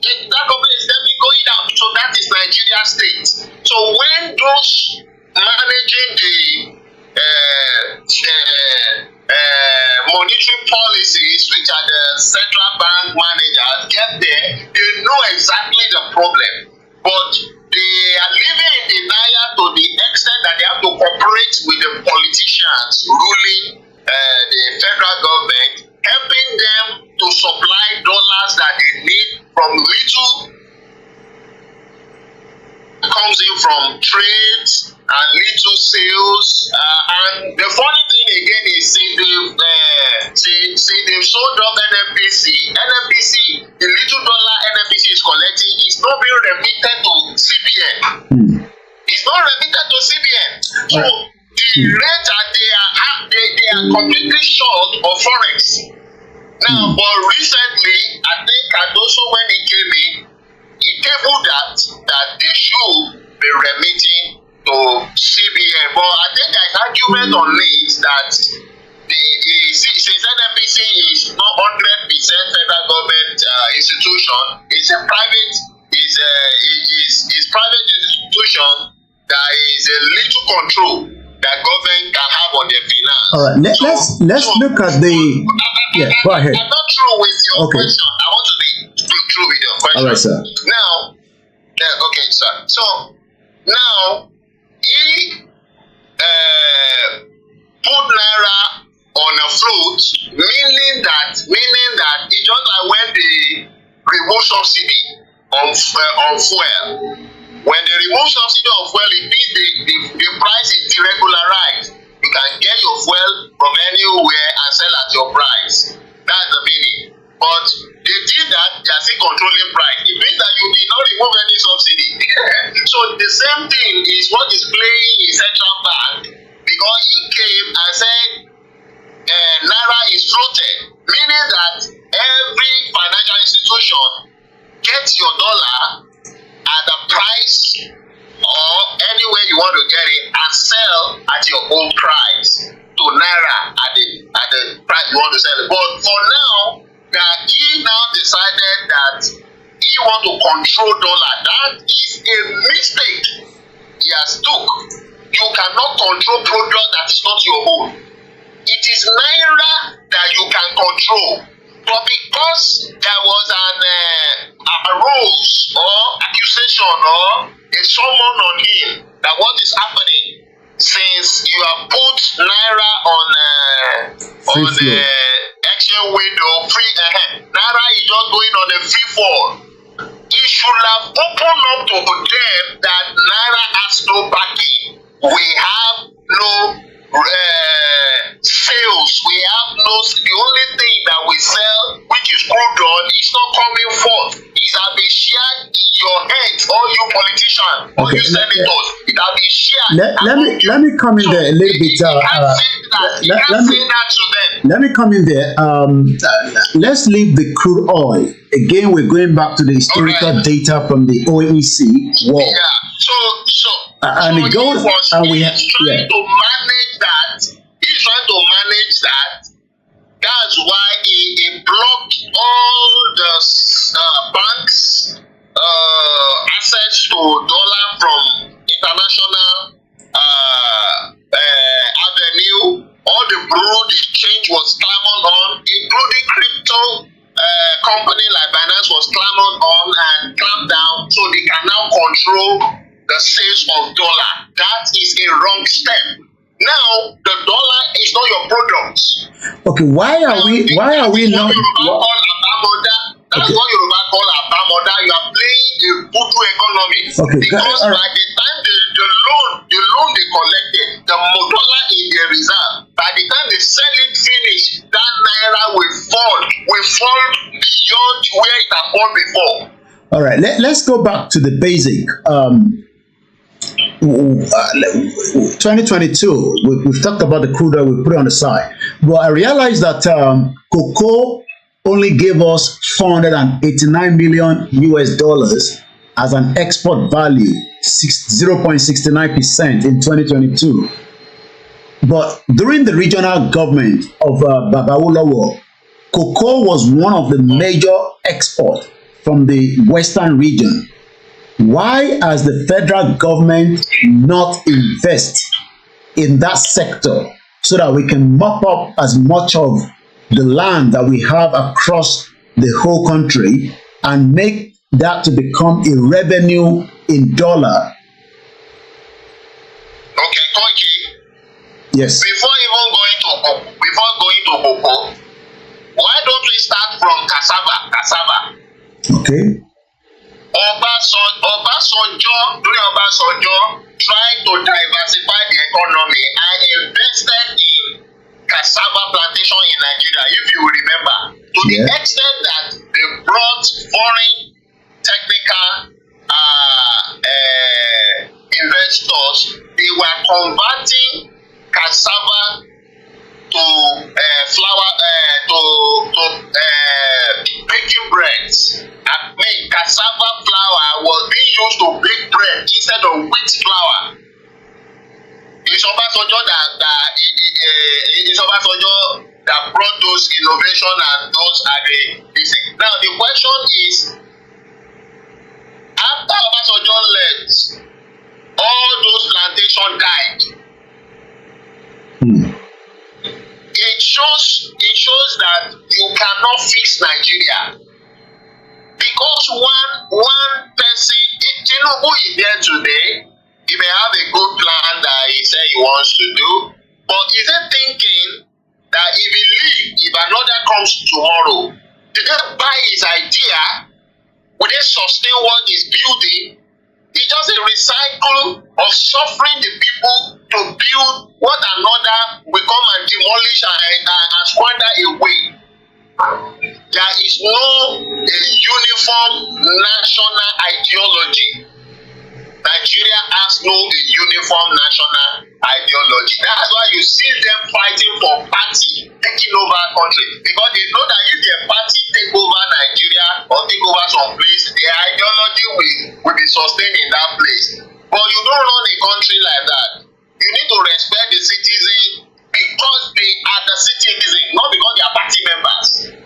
going down. So that is Nigeria state. So when those managing the monetary policies, which are the central bank managers, get there, they know exactly the problem. But they are living in denial to the extent that they have to cooperate with the politicians ruling the federal government, helping them to supply dollars that they need from little comes in from trades and little sales. And the funny thing again is, they've sold off NNPC. NNPC, the little dollar NNPC is collecting, is not being remitted to CBN. It's not remitted to CBN. So the rate that they are completely short of forex. Now, but recently, I think Cardoso, when he came in, he tabled that they should be remitting to CBN. But I think there is argument on it that since NNPC is not 100% federal government institution, it's a private institution that is a little control that government can have on their finance. All right, let's look at the. Go ahead. I'm not through with your question. I want to be through with your question. All right, sir. Now, okay, sir. So now he put Naira on a float, meaning that it's just like when they remove subsidy on fuel. When they remove subsidy on fuel, it means the price is deregularized. You can get your fuel from anywhere and sell at your price. That's the meaning. But they did that, they are still controlling price. It means that you did not remove any subsidy. So the same thing is what is playing in central bank, because he came and said Naira is floated, meaning that every financial institution gets your dollar at the price or anywhere you want to get it and sell at your own price to Naira at the price you want to sell it. But for now, that he now decided that he want to control dollar. That is a mistake he has took. You cannot control product that is not your own. It is Naira that you can control. But because there was a rose or accusation or a summon on him that what is happening, since you have put Naira on the exchange window, free Naira is just going on a free fall. It should have opened up to them that Naira has no backing. We have no sales. We have no. The only thing that we sell, which is crude oil, is not coming forth. It has been shared in your head, all you politicians, all you senators. It has been shared. Let me come in there a little bit. Let me come in there. Let's leave the crude oil. Again, we're going back to the historical data from the OEC war. Yeah. And it goes, and we have to manage that. He's trying to manage that. That's why he blocked all the banks' access to dollar from international avenue. All the bureau exchange was clamored on, including crypto company like Binance was clamored on and clamped down, so they can now control the sales of dollar. That is a wrong step. Now the dollar is not your product. Okay, why are we not? That's what Yoruba call Abamoda. You are playing a voodoo economy. Okay, because by the time the loan they collected, the dollar in their reserve. By the time they sell it finish, that Naira will fall beyond where it had fallen before. All right, let's go back to the basic. 2022, we've talked about the crude oil, we put it on the side. But I realized that cocoa only gave us $489 million US as an export value, 0.69% in 2022. But during the regional government of Babawolowo, cocoa was one of the major exports from the Western region. Why has the federal government not invest in that sector so that we can mop up as much of the land that we have across the whole country and make that to become a revenue in dollar? Okay, Koiki. Yes. Before going to cocoa, why don't we start from cassava? Okay. During Obasanjo tried to diversify the economy and invested in cassava plantation in Nigeria, if you remember, to the extent that they brought foreign technical investors. They were converting cassava to flour, to baking breads. I mean, cassava flour was being used to bake bread instead of wheat flour. It's Obasanjo that brought those innovation and those agri-business. Now the question is, after Obasanjo left, all those plantations died. It shows that you cannot fix Nigeria because one person, Tinubu is there today. He may have a good plan that he said he wants to do, but is he thinking that if he leaves, if another comes tomorrow, did they buy his idea? Will they sustain what he's building? It's just a recycle of suffering the people to build what another will come and demolish and squander away. There is no uniform national ideology. Nigeria has no uniform national ideology. That's why you see them fighting for party taking over a country, because they know that if their party take over Nigeria or take over some place, their ideology will be sustained in that place. But you don't run a country like that. You need to respect the citizens because they are the citizens, not because they are party members.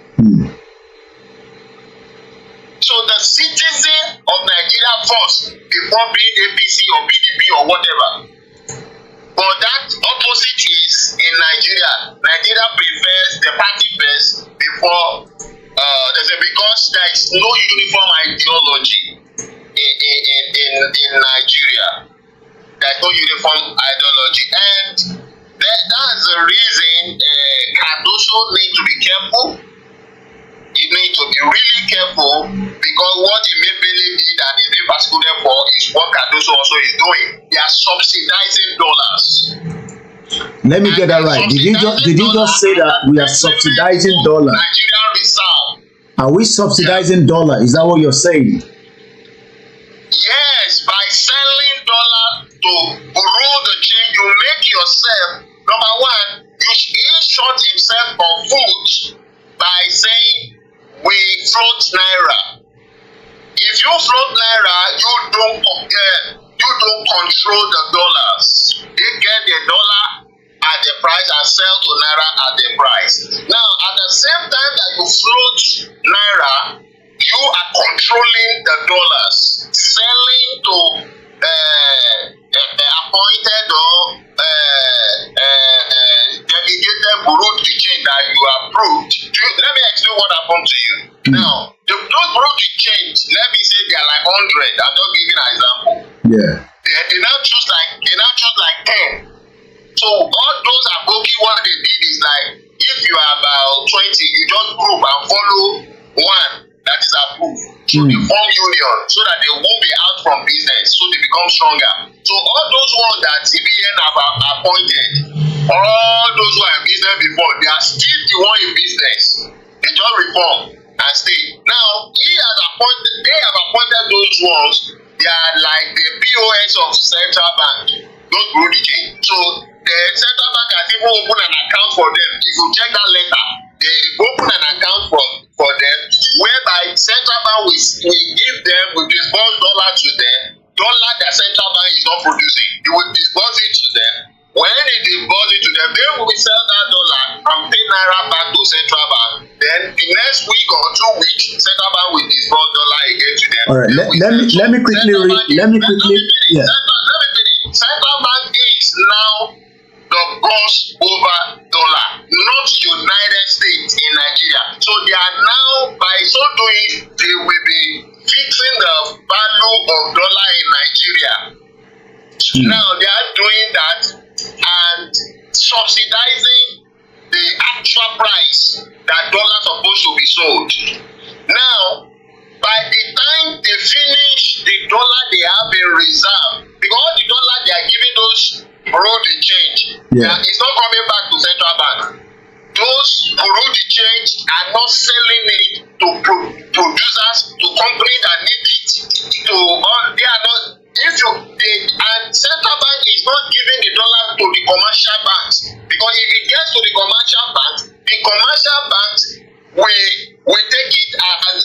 So the citizen of Nigeria first before being APC or PDP or whatever. But that opposite is in Nigeria. Nigeria prefers the party first before because there is no uniform ideology in Nigeria. There is no uniform ideology, and that's the reason Cardoso need to be careful. He need to be really careful, because what he may believe did and is being persecuted for is what Cardoso also is doing. They are subsidizing dollars. Let me get that right. Did you just say that we are subsidizing dollar? Nigerian reserve. Are we subsidizing dollar? Is that what you're saying? Yes, by selling dollar to rule the change, you make yourself, number one, he shot himself on foot by saying we float naira. If you float naira, you don't control the dollars. They get the dollar at the price and sell to naira at the price. Now, at the same time that you float naira, you are controlling the dollars, selling to appointed or delegated bureau de change that you approved. Let me explain what happened to you. Now, those bureau de change, let me say they are like 100. I'm just giving an example. Yeah. They now choose like 10. So all those aboki, what they did is like, if you are about 20, you just group and follow one that is approved. So they form union so that they won't be out from business, so they become stronger. So all those ones that CBN have appointed, all those who are in business before, they are still the one in business. They just reform and stay. Now they have appointed those ones. They are like the POS of central bank. Those bureau de change. So the central bank has even opened an account for them. If you check that letter, they open an account for them, whereby central bank will disburse dollar to them. Dollar that central bank is not producing, they will disburse it to them. When they disburse it to them, they will sell that dollar and pay naira back to central bank. Then Then the next week or 2 weeks, central bank will disburse dollar again to them. All right, let me quickly yeah. Let me finish. Central bank is now the boss over dollar, not United States in Nigeria. So they are now, by so doing, they will be fixing the value of dollar in Nigeria. Now they are doing that and subsidizing the actual price that dollar supposed to be sold. Now, by the time they finish the dollar they have in reserve, because the dollar they are giving those bureau de change, it's not coming back to central bank. Those bureau de change are not selling it to producers, to companies that need it. They are not. And central bank is not giving the dollar to the commercial banks, because if it gets to the commercial banks will take it as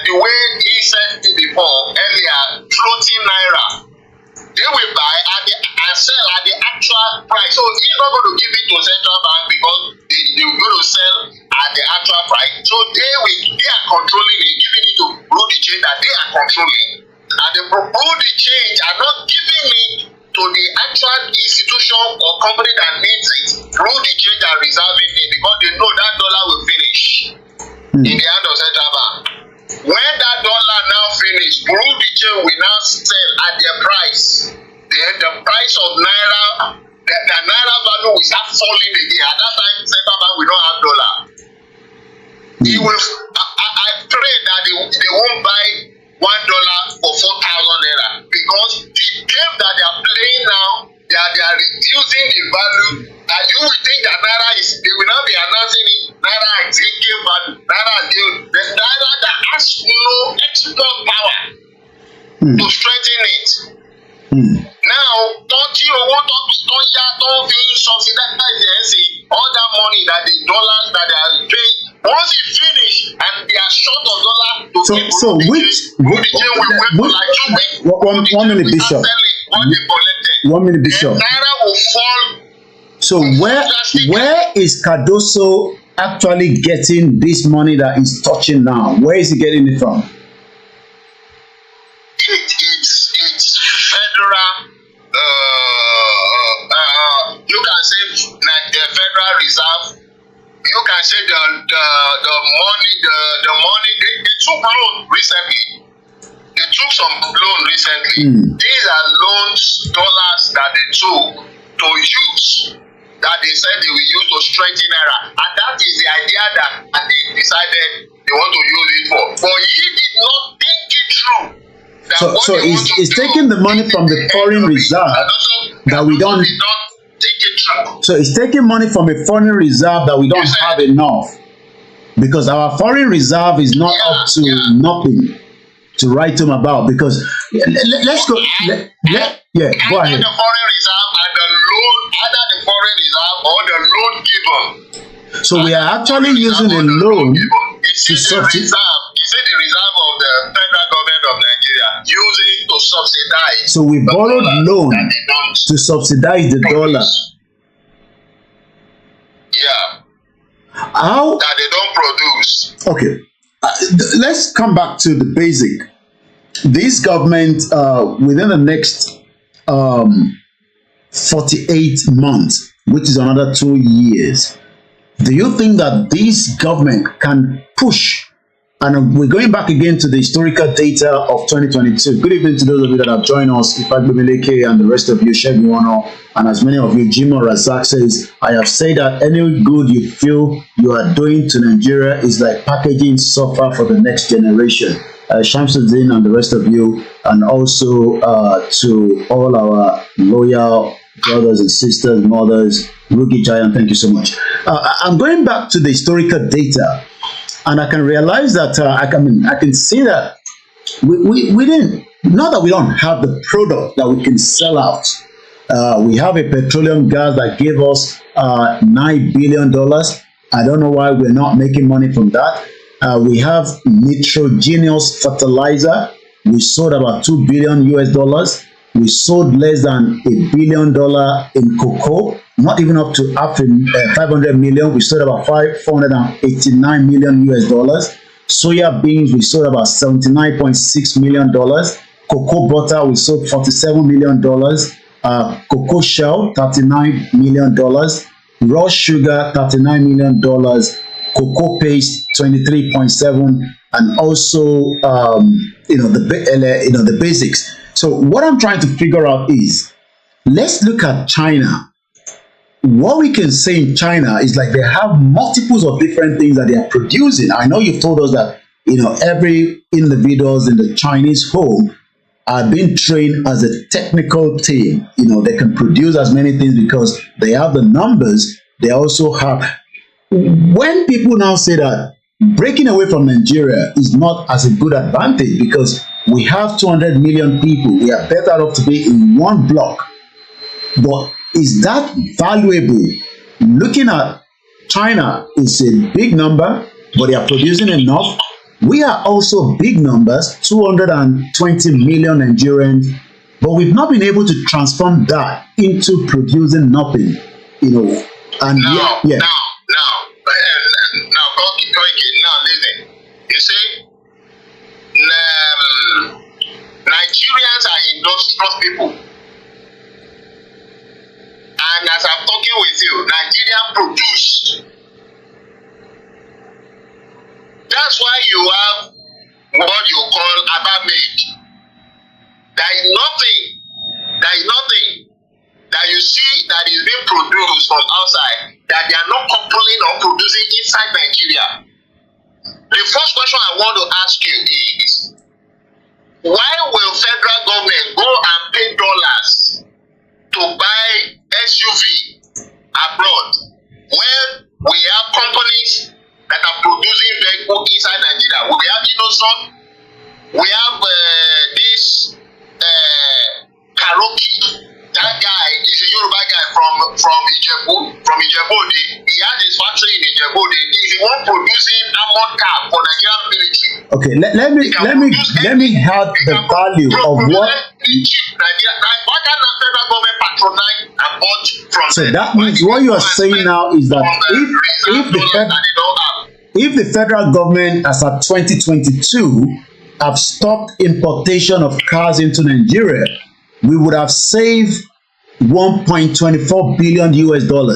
the way he said it before earlier, floating naira. They will buy and sell at the actual price. So he's not going to give it to central bank because they will go to sell at the actual price. So they are controlling it, giving it to bureau de change that they are controlling. And the bureau de change are not giving it to the actual institution or company that needs it. Bureau de change are reserving it because they know that dollar will finish in the hand of central bank. When that dollar now finish, bureau de change will now sell at their price. Then the price of naira, the naira value will start falling again. At that time, central bank will not have dollar. I pray that they won't buy $1 for 4,000 naira, because the game that they are playing now, they are reducing the value, and you will think that naira they will not be announcing it, naira is taking value, the naira that has no export power to strengthen it. Now, don't subsidize all that money that the dollars that they are paying. Once it finish and they are short of dollar to so one minute, Bishop. 1 minute, Bishop. Naira will fall. So where is Cardoso actually getting this money that is touching now? Where is he getting it from? It's federal. You can say the Federal Reserve. You can say the money they took loan recently. They took some loan recently. These are loans, dollars that they took to use, that they said they will use to strengthen naira, and that is the idea that they decided they want to use it for. But he did not think it through. So he's taking the money from the foreign reserve that we don't. So it's taking money from a foreign reserve that we don't have enough, because our foreign reserve is not up to nothing to write him about. Because let's go. Go ahead. The foreign reserve and the loan, either the foreign reserve or the loan given. So we are actually using a loan to subsidize. Is it the reserve of the federal government of Nigeria using to subsidize? So we borrowed loan to subsidize the dollar. Yeah. How? That they don't produce. Okay. Let's come back to the basic. This government, within the next 48 months, which is another 2 years, do you think that this government can push? And we're going back again to the historical data of 2022. Good evening to those of you that have joined us, Ifagbemeleke and the rest of you, Sheguano, and as many of you, Jimo Razak says, I have said that any good you feel you are doing to Nigeria is like packaging software for the next generation. Shamsuddin and the rest of you, and also to all our loyal brothers and sisters, mothers, Ruki Giant, thank you so much. I'm going back to the historical data, and I can realize that I can see that we didn't, not that we don't have the product that we can sell out. We have a petroleum gas that gave us $9 billion. I don't know why we're not making money from that. We have nitrogenous fertilizer. We sold about $2 billion US. We sold less than $1 billion in cocoa. not even up to 500 million. We sold about $489 million US. Soya beans, we sold about $79.6 million. Cocoa butter, we sold $47 million. Cocoa shell, $39 million. Raw sugar, $39 million. Cocoa paste, 23.7, and also the basics. So what I'm trying to figure out is, let's look at China. What we can say in China is like they have multiples of different things that they are producing. I know you've told us that every individuals in the Chinese home are being trained as a technical team. They can produce as many things because they have the numbers. They also have. When people now say that breaking away from Nigeria is not as a good advantage because we have 200 million people, we are better off to be in one block. But is that valuable? Looking at China, is a big number, but they are producing enough. We are also big numbers, 220 million Nigerians, but we've not been able to transform that into producing nothing, And now, Koiki, now listen. You see, Nigerians are industrious people. And as I'm talking with you, Nigeria produced. That's why you have what you call Abamade. There is nothing that you see that is being produced from outside that they are not coupling or producing inside Nigeria. The first question I want to ask you is, why will federal government go and pay dollars to buy SUV abroad when we have companies that are producing vehicles inside Nigeria? We have Indigenous, we have this Karaoke. That guy is a Yoruba guy from Ijebu. He has his factory in Ijebu. He's the one producing armored car for Nigerian military. Okay, let me have the value of what. Why can't the federal government patronize and bought from? So that means what you are saying now is that if the federal government, as of 2022, have stopped importation of cars into Nigeria, we would have saved $1.24 billion US. Even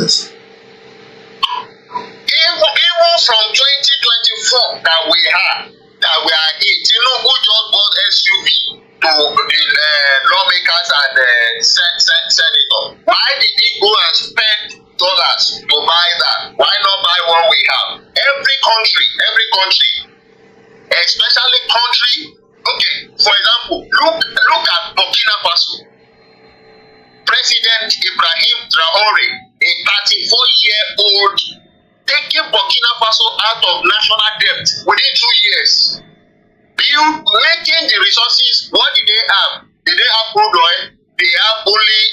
from 2024 that we are in, who just bought SUV to lawmakers and senators. Why did he go and spend dollars to buy that? Why not buy what we have? Every country, especially country. Okay, for example, look at Burkina Faso. President Ibrahim Traore, a 34-year-old, taking Burkina Faso out of national debt within 2 years. Making the resources, what did they have? Did they have crude oil? They have only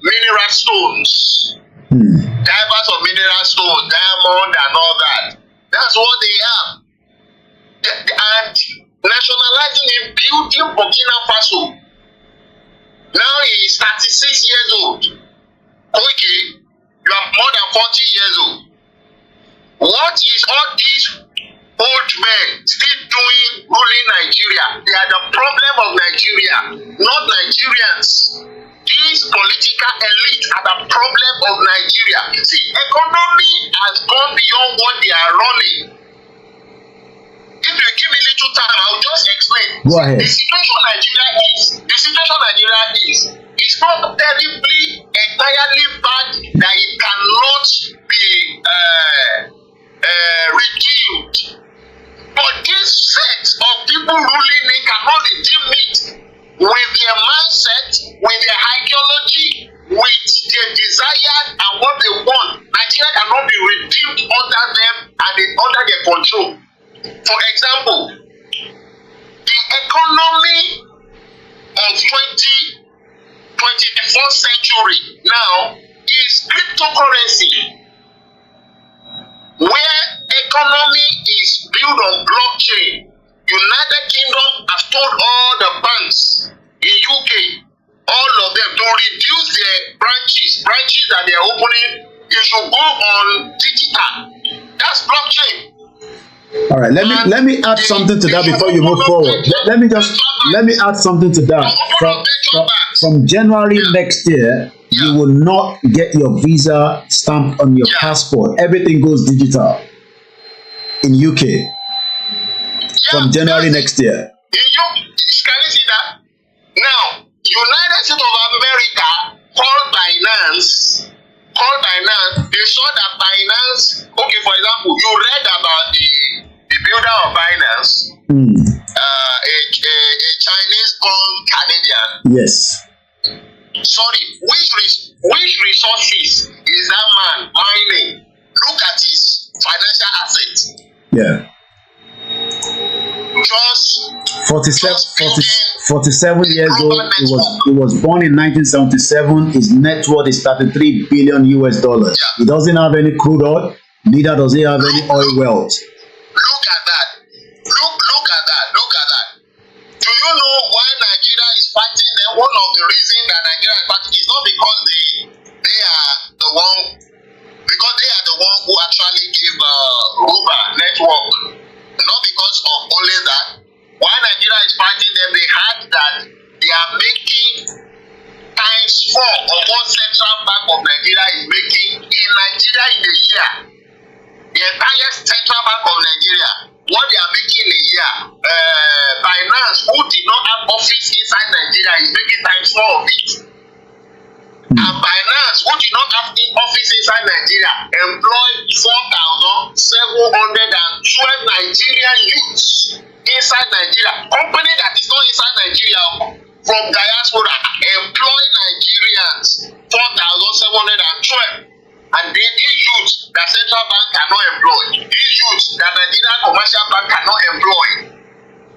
mineral stones. Divers of mineral stones, diamond and all that. That's what they have. And nationalizing and building Burkina Faso. Now he is 36 years old. Koiki, you are more than 40 years old. What is all these old men still doing ruling Nigeria? They are the problem of Nigeria, not Nigerians. These political elite are the problem of Nigeria. The economy has gone beyond what they are running. If you give me little time, I'll just explain. Go ahead. The situation Nigeria is, it's not terribly entirely bad that it cannot be redeemed. But this set of people ruling it cannot redeem it with their mindset, with their ideology, with their desire and what they want. Nigeria cannot be redeemed under them and under their control. For example, the economy of 21st century now is cryptocurrency, where economy is built on blockchain. United Kingdom has told all the banks in UK, all of them, to reduce their branches branches that they are opening, you should go on digital. That's blockchain. All right, let me add something to that before you move forward. Let me add something to that. From January next year, you will not get your visa stamped on your passport. Everything goes digital in UK. From January next year. Can you see that? Now, United States of America called Binance, they saw that Binance, okay, for example, you read about the builder of Binance, a Chinese-born Canadian. Yes. Sorry, which resources is that man mining? Look at his financial assets. Yeah. Just 47 years old. He was born in 1977. His net worth is $33 billion. Yeah. He doesn't have any crude oil. Neither does he have any oil wells. Look at that. Look at that. Do you know why Nigeria is fighting them? One of the reasons that Nigeria is fighting is not because they are the one who actually give YORUBA network. Not because of only that. Why Nigeria is fighting them, they heard that they are making times 4 of what Central Bank of Nigeria is making in Nigeria in a year. The entire Central Bank of Nigeria, what they are making in a year, Binance, who did not have office inside Nigeria, is making times 4 of it. And Binance, who did not have office inside Nigeria, employed 4,712 Nigerian youths inside Nigeria. Company that is not inside Nigeria from diaspora employ Nigerians 4,712. And these youths that Central Bank cannot employ, these youths that Nigerian Commercial Bank cannot employ,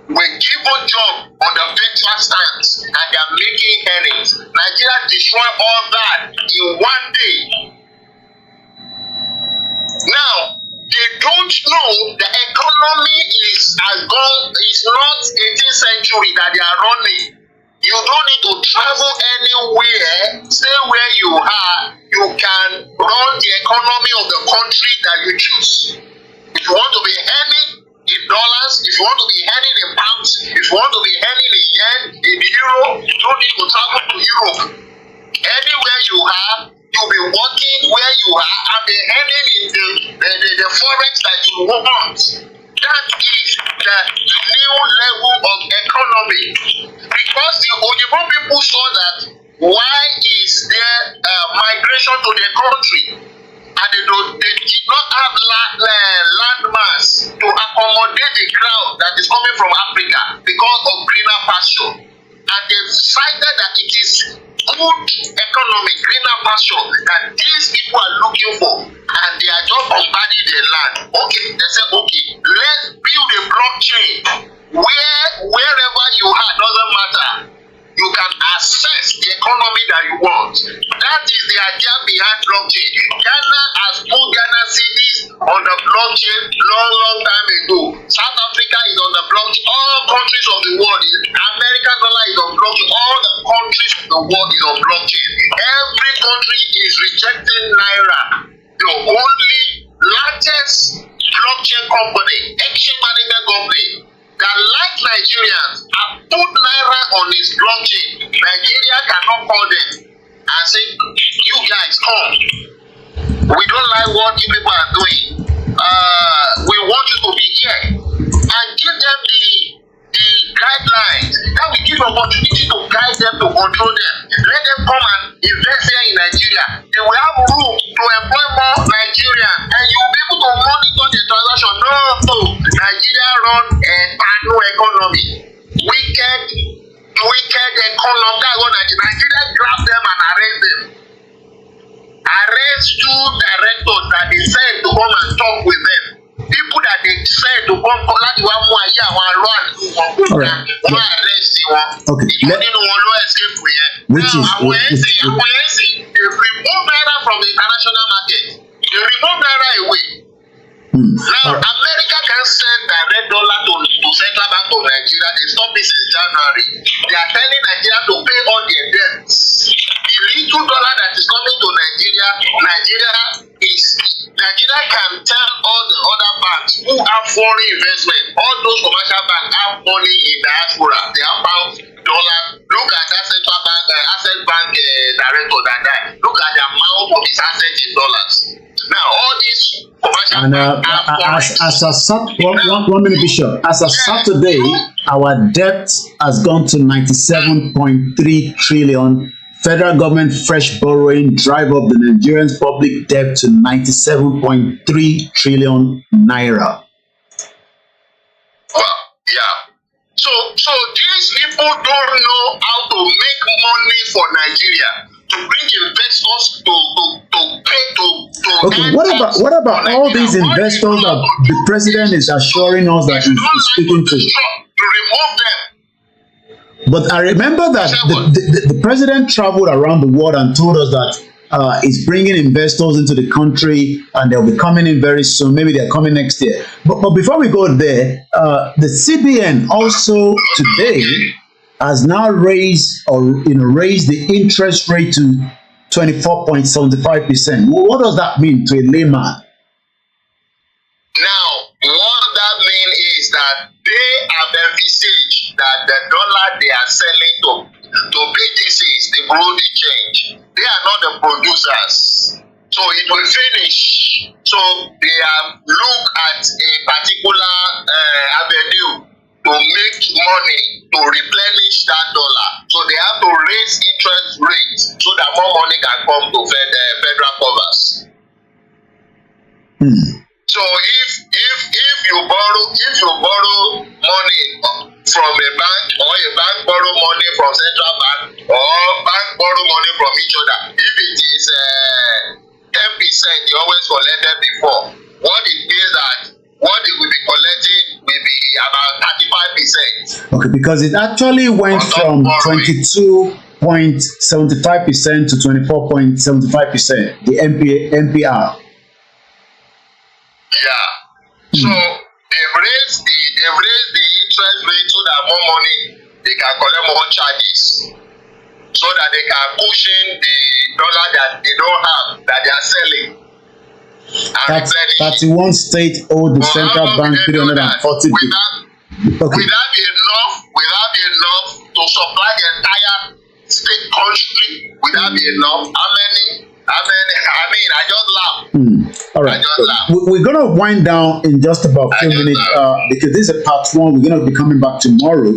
were given job on the virtual stands and they are making earnings. Nigeria destroy all that in one day. Now, they don't know the economy is not 18th century that they are running. You don't need to travel anywhere, stay where you are. You can run the economy of the country that you choose. If you want to be earning in dollars, if you want to be earning in pounds, if you want to be earning in yen, in euro, you don't need to travel to Europe. Anywhere you are, you'll be working where you are and be earning in the forex that you want. That is the new level of economy. Because the Oyibo people saw that why is there migration to their country? And they did not have land mass to accommodate the crowd that is coming from Africa because of greener pasture. And they decided that it is good economy, greener pasture that these people are looking for. And they are just bombarding their land. Okay, they say, okay, let's build a blockchain wherever you are, doesn't matter. You can access the economy that you want. That is the idea behind blockchain. Ghana has put Ghana cities on the blockchain long time ago. South Africa is on the blockchain. All countries of the world, American dollar is on blockchain. All the countries of the world is on blockchain. Every country is rejecting Naira. The only largest blockchain company, exchange management company, that like Nigerians have put Naira on its blockchain. Nigeria cannot call them and say, you guys come. We don't like what you people are doing. We want you to be here. And give them the guidelines. That will give opportunity to guide them, to control them. Let them come and invest here in Nigeria. They will have room to employ more Nigerians. And you will be able to monitor the transaction. No. Nigeria run a panel economy. Wicked economy. That's what Nigeria grab them and arrest them. Arrest 2 directors that they sent to come and talk with them. People that they sent to come láti wá mú ayé àwọn ará àdúgbò wọn wọ́n arrest wọn. Ìjọba nínú wọn ló escape yẹn. Àwọn ẹ̀sìn they remove Naira from the international market. They remove Naira away. Now, America can send direct dollar to Central Bank of Nigeria. They stop this in January. They are telling Nigeria to pay all their debts. The little dollar that is coming to Nigeria Nigeria can tell all the other banks who have foreign investment, all those commercial banks have money in diaspora. They have pounds, dollars. Look at that central bank, asset bank director that died. Look at the amount of his assets in dollars. Now, all these commercial banks have one minute, Bishop. As of Saturday, our debt has gone to 97.3 trillion. Federal government fresh borrowing drive up the Nigerian public debt to 97.3 trillion naira. Well, yeah. So these people don't know how to make money for Nigeria, to bring investors to pay to. Okay, what about all these investors that the president is assuring us that he's speaking to? To remove them. But I remember that the president traveled around the world and told us that he's bringing investors into the country and they'll be coming in very soon. Maybe they're coming next year. But before we go there, the CBN also today has now raised the interest rate to 24.75%. What does that mean to a layman? Now, what that means is that they have envisaged that the dollar they are selling to BDCs, the bureau de change, they are not the producers. So it will finish. So they have looked at a particular avenue to make money to replenish that dollar. So they have to raise interest rates so that more money can come to federal covers. So if you borrow money from a bank, or a bank borrow money from central bank, or bank borrow money from each other, if it is 10%, you always collected before. What it means that what they will be collecting will be about 35%. Okay, because it actually went from 22.75% to 24.75%, the NPR. Yeah. So they've raised the interest rate so that more money they can collect more charges, so that they can cushion the dollar that they don't have, that they are selling. That's 31 states owe the central bank 340 billion. Will that be enough to supply the entire state country? Will that be enough? How many? I just laugh. All right. We're going to wind down in just about a few minutes because this is part one. We're going to be coming back tomorrow.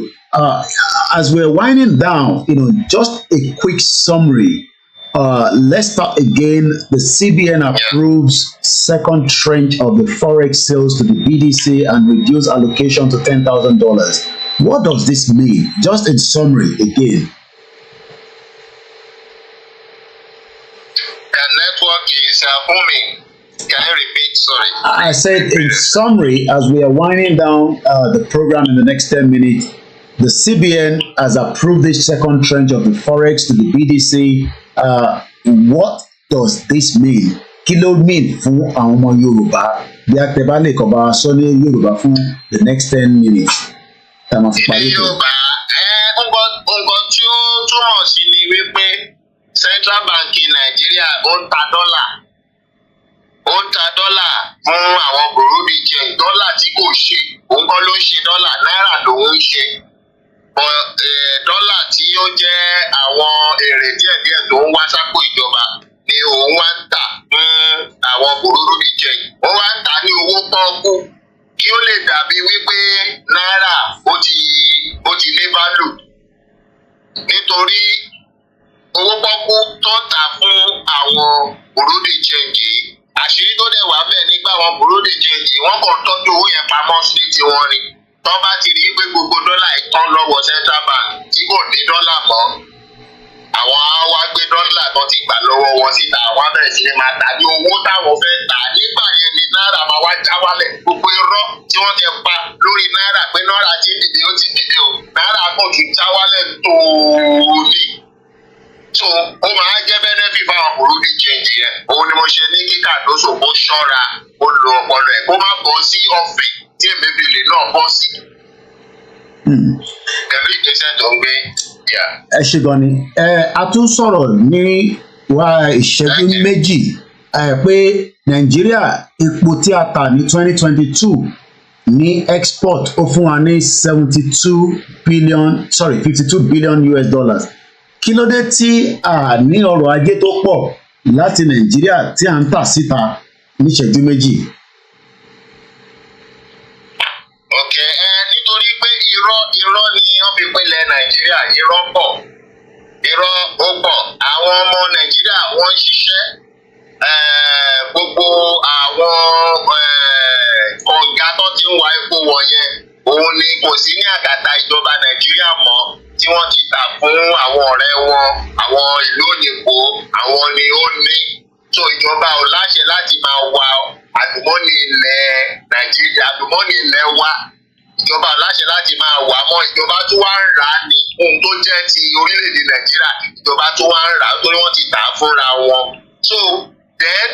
As we're winding down, just a quick summary. Let's start again. The CBN approves second tranche of the forex sales to the BDC and reduce allocation to $10,000. What does this mean? Just in summary again. The network is booming. Can you repeat? Sorry. I said in summary, as we are winding down the program in the next 10 minutes, the CBN has approved this second tranche of the forex to the BDC. What does this mean? Kí ló mean fún àwọn ọmọ Yorùbá? Bí a tẹ bá lè kọ́ bá sọ ní Yorùbá fún the next 10 minutes. Tá a máa fi parí ètò. Yorùbá, nǹkan tí ó túmọ̀ sí ni wípé Central Bank Nigeria ó ń ta dọ́là. Ó ń ta dọ́là fún àwọn bureau de change. Dọ́là tí kò ṣe, òun kọ́ ló ń ṣe dọ́là, náírà ló ń ṣe. Dọ́là tí ó jẹ́ àwọn èrè díẹ̀díẹ̀ tó ń wá sápò ìjọba ni òun wá ń tà fún àwọn bureau de change. Ó wá ń tà ní owó pọ́ọ́kú kí ó lè dàbí wípé náírà ó ti ní value. Nítorí owó pọ́ọ́kú tó ń tà fún àwọn bureau de change, àṣírí tó dẹ̀ wá bẹ́ẹ̀ nígbà àwọn bureau de change wọ́n kàn tọ́jú owó yẹn pamọ́ sí tiwọn ni. Tọ́ bá ti rí pé gbogbo dọ́là ìtàn lọ́wọ́ central bank tí kò ní dọ́là mọ́, àwọn á wá gbé dọ́là tó ti gbà lọ́wọ́ wọn síta, àwọn á bẹ̀rẹ̀ sí ní máa tà ní owó táwọn fẹ́ tà. Nígbà yẹn ni náírà máa wá já wálẹ̀. Gbogbo irọ́ tí wọ́n ti pa lórí náírà pé náírà ti dìde ó ti dìde o, náírà kò tún já wálẹ̀ tóóní. So ó máa jẹ́ benefit fáwọn bureau de change yẹn. Òun ni mo ṣe ní kíkà tó ṣòfò ṣọ́ra ó lo ọpọlọ ẹ̀ kó má bọ́ sí ọ̀fẹ́ tí èmébìlì náà bọ́ sí. Ẹ̀rí ìgbésẹ̀ tó ń gbé. Ẹ ṣe gan ni. A tún sọ̀rọ̀ ní wá ìṣẹ́jú méjì pé Nàìjíríà epo tí a tà ní 2022 ní export ó fún wa ní 52 billion US dollars. Kí ló dé tí a ní ọrọ̀ ajé tó pọ̀ láti Nàìjíríà tí a ń tà síta ní ìṣẹ́jú méjì? Okay, nítorí pé irọ́ ni wọ́n fi pínlẹ̀ Nàìjíríà, irọ́ pọ̀, irọ́ ó pọ̀. Àwọn ọmọ Nàìjíríà wọ́n ń ṣiṣẹ́, gbogbo àwọn kọ̀ǹga tó ti ń wa epo wọ̀nyẹn òun ni kò sí ní àgàtà ìjọba Nàìjíríà mọ́ tí wọ́n ti tà fún àwọn ọ̀rẹ́ wọn, àwọn ìlú òyìnbó, àwọn ni ó ní. So ìjọba ò láṣẹ láti máa wa àlùmọ́nì ilẹ̀ Nàìjíríà, àlùmọ́nì ilẹ̀ wa. Ìjọba ò láṣẹ láti máa wà mọ́, ìjọba tó wá ń rà á ní ohun tó jẹ́ ti orílẹ̀-èdè Nàìjíríà, ìjọba tó wá ń rà á torí wọ́n ti tà á fúnra wọn. So then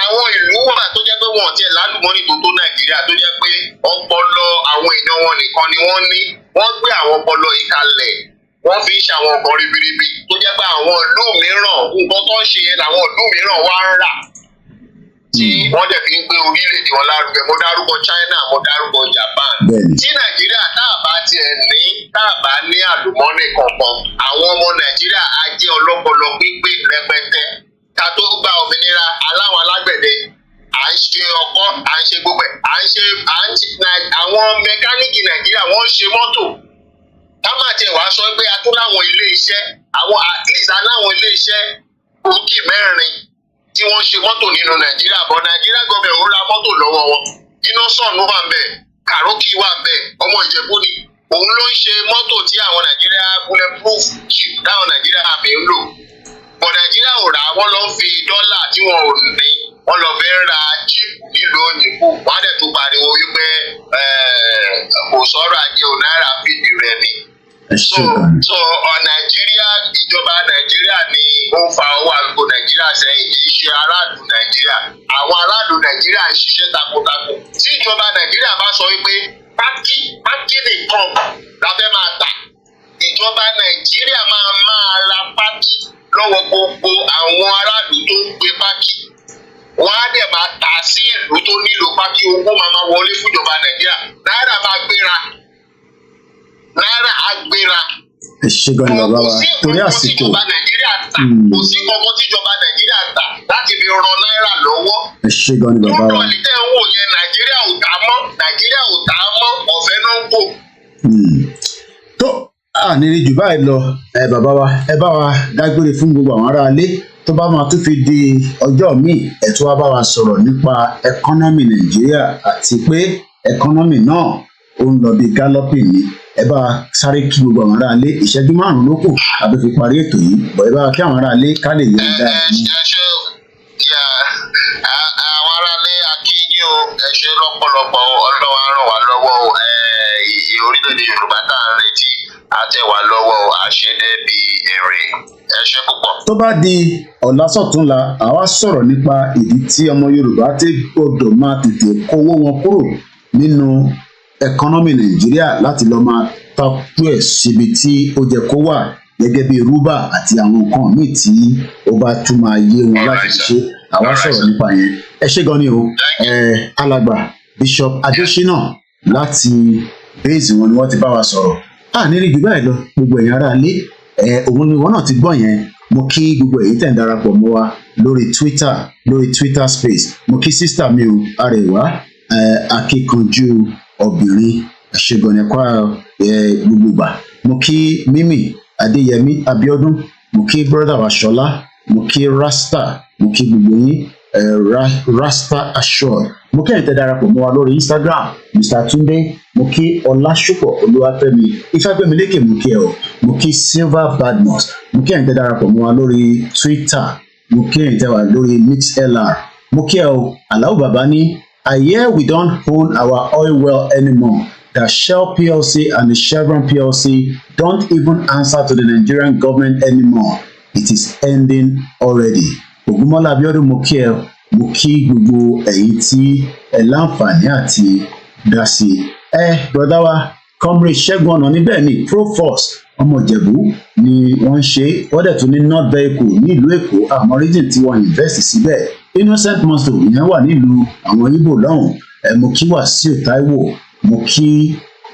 àwọn ìlú wà tó jẹ́ pé wọn ò tiẹ̀ lálùmọ́nì tó tó Nàìjíríà, tó jẹ́ pé ọpọlọ àwọn èèyàn wọn nìkan ni wọ́n ní. Wọ́n gbé àwọn ọpọlọ yìí kalẹ̀, wọ́n fi ń ṣe àwọn nǹkan ribiribi tó jẹ́ pé àwọn ìlú mìíràn nǹkan tó ń ṣe yẹn làwọn ìlú mìíràn wá ń rà tí wọ́n dẹ̀ fi ń gbé orílẹ̀-èdè wọn lárugẹ. Mo dárúkọ China, mo dárúkọ Japan. Tí Nàìjíríà tá a bá ní àlùmọ́nì kankan, àwọn ọmọ Nàìjíríà á jẹ́ ọlọ́pọlọ pípé rẹpẹtẹ. Ká tó gba òmìnira, aláwọn alágbẹ̀dẹ à ń ṣe ọkọ́, à ń ṣe gbogbo ẹ̀, àwọn mẹkáníìkì Nàìjíríà wọ́n ń ṣe mọ́tò. Ká má tiẹ̀ wá sọ pé a tún láwọn ilé iṣẹ́, àwọn at least aláwọn ilé iṣẹ́ Koiki 4 tí wọ́n ṣe mọ́tò nínú Nàìjíríà, bọ̀ Nàìjíríà gọ́ọ̀mẹ̀ ò ra mọ́tò lọ́wọ́ wọn. Innocent wà ń bẹ̀, Karoki wà ń bẹ̀, ọmọ Ìjẹ̀bú ni. Òun ló ń ṣe mọ́tò tí àwọn Nàìjíríà bulletproof jeep táwọn Nàìjíríà àmì ń lò. Bọ̀ Nàìjíríà ò rà, wọ́n lọ fi dọ́là tí wọn ò ní, wọ́n lọ fẹ́ ra jeep nílùú òyìnbó. Wọ́n á dẹ̀ tún pariwo wípé kò sọ̀rọ̀ ajé o, náírà fìdí rẹ̀ ni. So Nàìjíríà, ìjọba Nàìjíríà ni ó ń fa owó àgbo Nàìjíríà sẹ́yìn, kì í ṣe aráàlú Nàìjíríà. Àwọn aráàlú Nàìjíríà ń ṣiṣẹ́ takuntakun. Tí ìjọba Nàìjíríà bá sọ wípé pákí nìkan la fẹ́ máa tà, ìjọba Nàìjíríà máa ra pákí lọ́wọ́ gbogbo àwọn aráàlú tó ń gbé pákí. Wọ́n á dẹ̀ máa tà sí ìlú tó nílò pákí, owó máa wọlé fún ìjọba Nàìjíríà. Náírà máa gbéra. Náírà agbéra. Ẹ ṣé gan ni bàbá wa torí àsìkò. Kò sí kankan tíjọba Nàìjíríà tà láti fi ran náírà lọ́wọ́. Ẹ ṣé gan ni bàbá wa. Tó tọ̀lì tẹ́ ń wò yẹn Nàìjíríà ò tà mọ́, ọ̀fẹ́ náà ń kó. Tó àníri jù báyìí lọ bàbá wa ẹ bá wa dágbére fún gbogbo àwọn aráalé tó bá máa tún fi di ọjọ́ míì ẹ tún wá bá wa sọ̀rọ̀ nípa ẹkọ́nọ́mì Nàìjíríà àti pé ẹkọ́nọ́mì náà ó ń lọ bí galloping ni. Ẹ bá sáré kí gbogbo àwọn aráalé ìṣẹ́jú 5 ló kù àbí fi parí ètò yìí bọ̀ ẹ bá kí àwọn aráalé ká lè yẹ dáa. Àwọn aráalé akínyìn o, ẹ ṣé lọ́pọ̀lọpọ̀, Ọlọ́run á ràn wá lọ́wọ́ o. Orílẹ̀-èdè Yorùbá tá à ń retí á tẹ̀ wá lọ́wọ́ o, á ṣe dé bí èrè. Ẹ ṣé púpọ̀. Tó bá di ọ̀la sọ̀túnla àwa sọ̀rọ̀ nípa ìdí tí ọmọ Yorùbá ti gbọdọ̀ máa tètè kówó wọn kúrò nínú ẹkọ́nọ́mì Nàìjíríà láti lọ máa tọ́jú ẹ̀ síbi tí ó jẹ́ kó wà gẹ́gẹ́ bí rúbà àti àwọn nǹkan míì tí ó bá tún máa yé wọn láti ṣe. Àwa sọ̀rọ̀ nípa yẹn. Ẹ ṣé gan ni o. Alàgbà Bishop Adeshina láti base wọn ni wọ́n ti bá wa sọ̀rọ̀. Nírí jù báyìí lọ gbogbo ẹ̀yin aráalé òun ni wọ́n náà ti gbọ́ yẹn. Mo kí gbogbo èyí tẹ̀ ń darapọ̀ mọ́ wa lórí Twitter space. Mo kí sísítà mi o Arẹwà akíkanjú obìnrin ṣègùn ẹ̀kọ́ gbogbo gbà. Mo kí Mímì Adéyẹmí Abíọ́dún, mo kí brother wa Ṣọlá, mo kí Rasta, mo kí gbogbo yín Rasta Assured. Mo kí ẹ̀yin tẹ́ darapọ̀ mọ́ wa lórí Instagram Mr. Túndé, mo kí Ọlásùpọ̀ Olúwafẹ́mi Ifágbémilékè, mo kí ẹ o, mo kí Silver Badmus, mo kí ẹ̀yin tẹ́ darapọ̀ mọ́ wa lórí Twitter, mo kí ẹ̀yin tẹ́ wà lórí MixLR, mo kí ẹ o. Àlàó bàbá ní I hear we don't own our oil well anymore. The Shell PLC and the Chevron PLC don't even answer to the Nigerian government anymore. It is ending already. Ògúnmọ́lá Abíọ́dún mo kí ẹ, mo kí gbogbo ẹ̀yin tí ẹ láǹfààní àti dá sí. Brother wa Comrade Ṣẹ́gun Ọ̀nà níbẹ̀ ni Provost ọmọ Ìjẹ̀bú ni wọ́n ṣe wọ́n dẹ̀ tún ní North Vehicle nílùú Èkó àmọ́ region tí wọ́n invest síbẹ̀ Innocent Muscle ìyẹn wà nílùú àwọn Ìgbò lọ́hùn mo kí Wàsíù Táíwò mo kí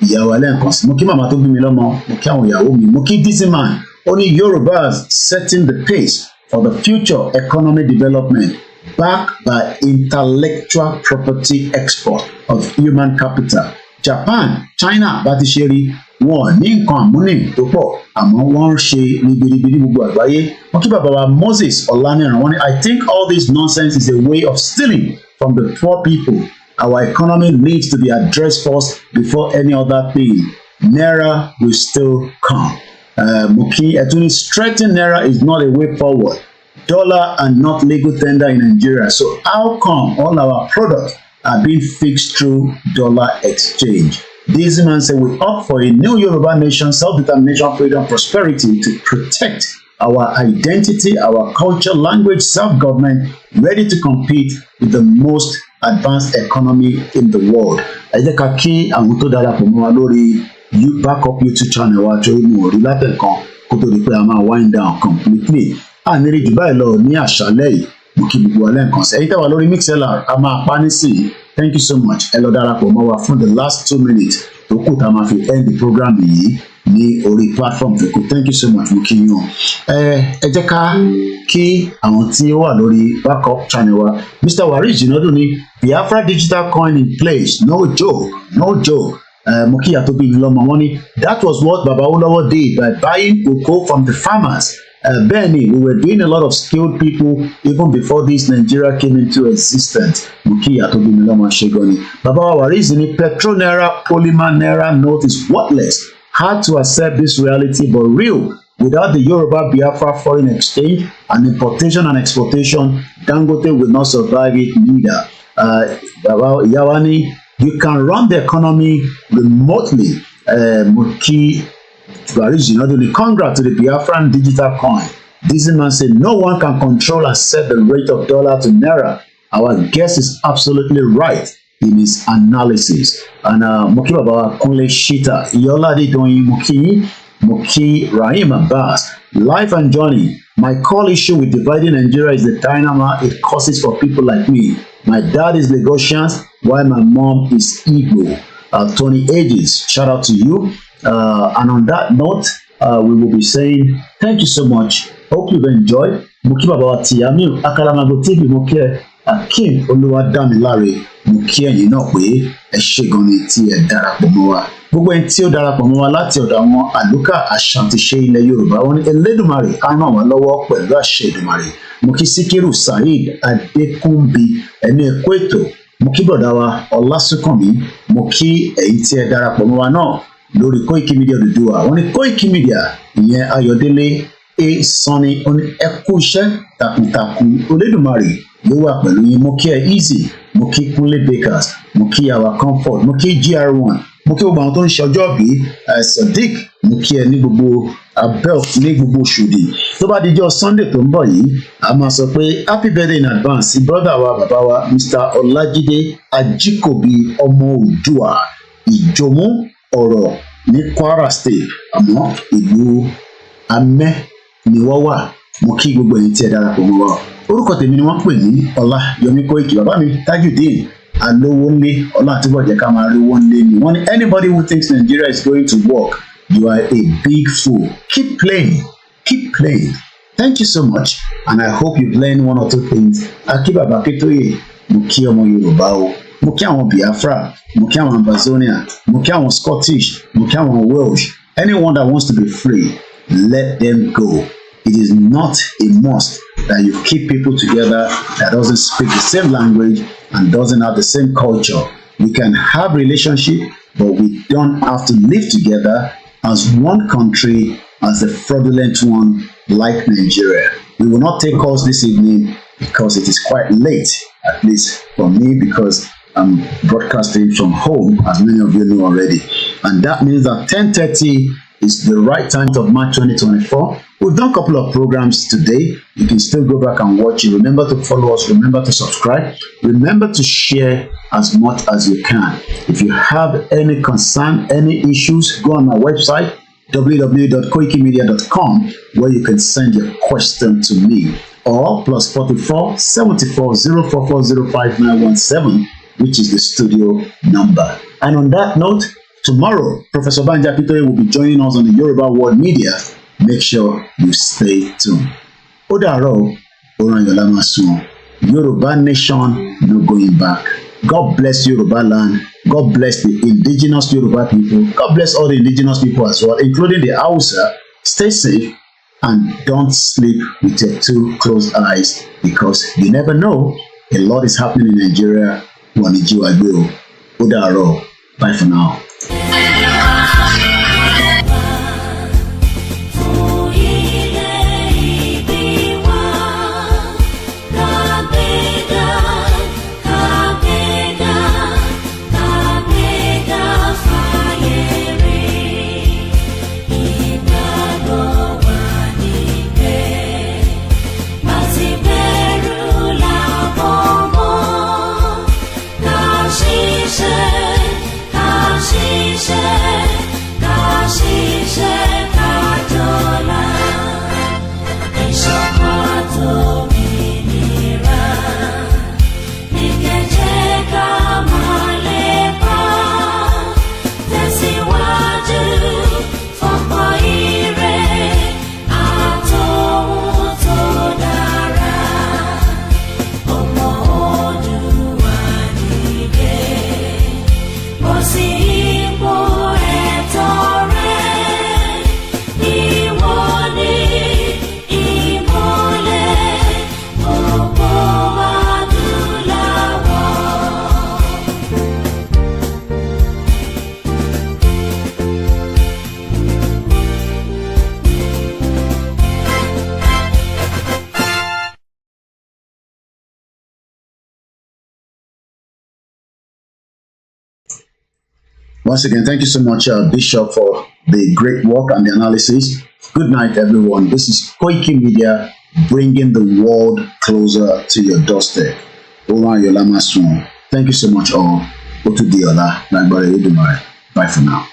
ìyàwó alẹ́ǹkan sí mo kí màmá tó bí mi lọ́mọ mo kí àwọn ìyàwó mi mo kí Dizzyman ó ní Yorùbás setting the pace for the future economic development backed by intellectual property export of human capital. Japan, China bá ti ṣe rí wọn ní nǹkan àmúnì tó pọ̀ àmọ́ wọ́n ń ṣe ribiribi ní gbogbo àgbáyé. Wọ́n kí bàbá wa Moses Ọláníran wọ́n ní I think all this nonsense is a way of stealing from the poor people. Our economy needs to be addressed first before any other thing. Naira will still come. Muki Etuni, strengthening Naira is not a way forward. Dollar and not legal tender in Nigeria. So how come all our products are being fixed through dollar exchange? This man said we opt for a new Yoruba nation, self-determination, freedom, prosperity to protect our identity, our culture, language, self-government, ready to compete with the most advanced economy in the world. Ẹ jẹ́ ká kí àwọn tó darapọ̀ mọ́ wa lórí backup YouTube channel wa tó mú orí látẹ̀kan kó tó di pé a máa wind down completely. A ní rí jù báyìí lọ ní àṣálẹ́ yìí mo kí gbogbo wa lẹ́ẹ̀kan sí. Ẹ̀yin tẹ́ wà lórí MixLR a máa pa ní sí. Thank you so much. Ẹ lọ darapọ̀ mọ́ wa fún the last 2 minutes tó kù tá a máa fi end the program yìí ní orí platform tó kù. Thank you so much mo kí yín o. Ẹ jẹ́ ká kí àwọn tí ó wà lórí backup channel wa. Mr. Waris Jinadu ní Biafra digital coin in place, no joke, no joke. Mo kí ìyá tó bí mi lọ́mọ wọn ní that was what Baba Awolowo did by buying cocoa from the farmers. Benny, we were doing a lot of skilled people even before this Nigeria came into existence. Mo kí ìyá tó bí mi lọ́mọ ṣe gan ni. Baba Waris ní petrol naira, polymer naira note is worthless. Hard to accept this reality but real. Without the Yoruba Biafra foreign exchange and importation and exportation, Dangote will not survive it neither. Baba Yawani, you can run the economy remotely. Muki Waris, you know, the congrats to the Biafran digital coin. This man said no one can control and set the rate of dollar to naira. Our guest is absolutely right in his analysis. And Muki Baba Kunle Shita, Yoladi Doyin Muki Rahim Abbas, life and journey. My core issue with dividing Nigeria is the dynamo it causes for people like me. My dad is Lagosian, while my mom is Igbo. Tony Ages, shout out to you. And on that note, we will be saying thank you so much. Hope you've enjoyed. Muki Baba Tiyamiu, Akalamago TV, Muki Akim Oluwadamilare, Muki ẹ̀yin náà pé ẹ ṣé gan ni tí ẹ darapọ̀ mọ́ wa. Gbogbo ẹni tí ó darapọ̀ mọ́ wa láti ọ̀dọ̀ àwọn àlùkà àṣàǹtiṣe ilẹ̀ Yorùbá wọn ní Elédùmarè á ràn wá lọ́wọ́ pẹ̀lú àṣẹ Èdùmarè. Muki Síkírù Saheed Adékúnbi ẹni ẹ̀kọ́ ètò. Muki bọ̀dá wa Ọlásùnkànmí. Muki ẹ̀yin tí ẹ darapọ̀ mọ́ wa náà lórí KOIKIMEDIA Odùduwà wọn ní KOIKIMEDIA ìyẹn Ayọ̀délé Sanni ó ní ẹ kú iṣẹ́ takuntakun Olódùmarè yóò wà pẹ̀lú yín. Mo kí ẹ Easy, mo kí Kúnlé Bakers, mo kí Our Comfort, mo kí GR1, mo kí gbogbo àwọn tó ń ṣe ọjọ́ bí Sadiq, mo kí ẹ ní gbogbo abel ní gbogbo Ṣòdì. Tó bá dijọ́ Sunday tó ń bọ̀ yìí a máa sọ pé happy birthday in advance sí brother wa bàbá wa Mr. Ọlájídé Ajíkòbí ọmọ Oòduà Ìjòmú ọ̀rọ̀ ní Kwara State àmọ́ ìlú Amẹ́ ni wọ́n wà. Mo kí gbogbo ẹ̀yin tí ẹ darapọ̀ mọ́ wa. Orúkọ tèmi ni wọ́n pè ní Ọláyọmí Koiki. Bàbá mi Tajudeen Alówónlé Ọlá àtúbọ̀jẹ́ ká máa rí owó ńlé ni. Wọ́n ní anybody who thinks Nigeria is going to work, you are a big fool. Keep playing. Keep playing. Thank you so much and I hope you learn one or two things. Akíbàbá Kétóyè, mo kí ọmọ Yorùbá o. Mo kí àwọn Biafra, mo kí àwọn Ambazonia, mo kí àwọn Scottish, mo kí àwọn Welsh. Anyone that wants to be free, let them go. It is not a must that you keep people together that doesn't speak the same language and doesn't have the same culture. We can have relationship, but we don't have to live together as one country, as a fraudulent one like Nigeria. We will not take calls this evening because it is quite late, at least for me, because I'm broadcasting from home, as many of you know already. And that means that 10:30 is the right time of March 2024. We've done a couple of programs today. You can still go back and watch it. Remember to follow us. Remember to subscribe. Remember to share as much as you can. If you have any concern, any issues, go on my website, www.koikimedia.com, where you can send your question to me, or +44 74 044 05917, which is the studio number. And on that note, tomorrow, Professor Banja Pitoye will be joining us on the Yoruba World Media. Make sure you stay tuned. Odaro, Oranyolama soon. Yoruba nation, no going back. God bless Yoruba land. God bless the indigenous Yoruba people. God bless all the indigenous people as well, including the Hausa. Stay safe and don't sleep with your two closed eyes, because you never know. A lot is happening in Nigeria. Odaro. Bye for now. Once again, thank you so much, Bishop, for the great work and the analysis. Good night, everyone. This is Koiki Media, bringing the world closer to your doorstep. Thank you so much, all. Bye for now.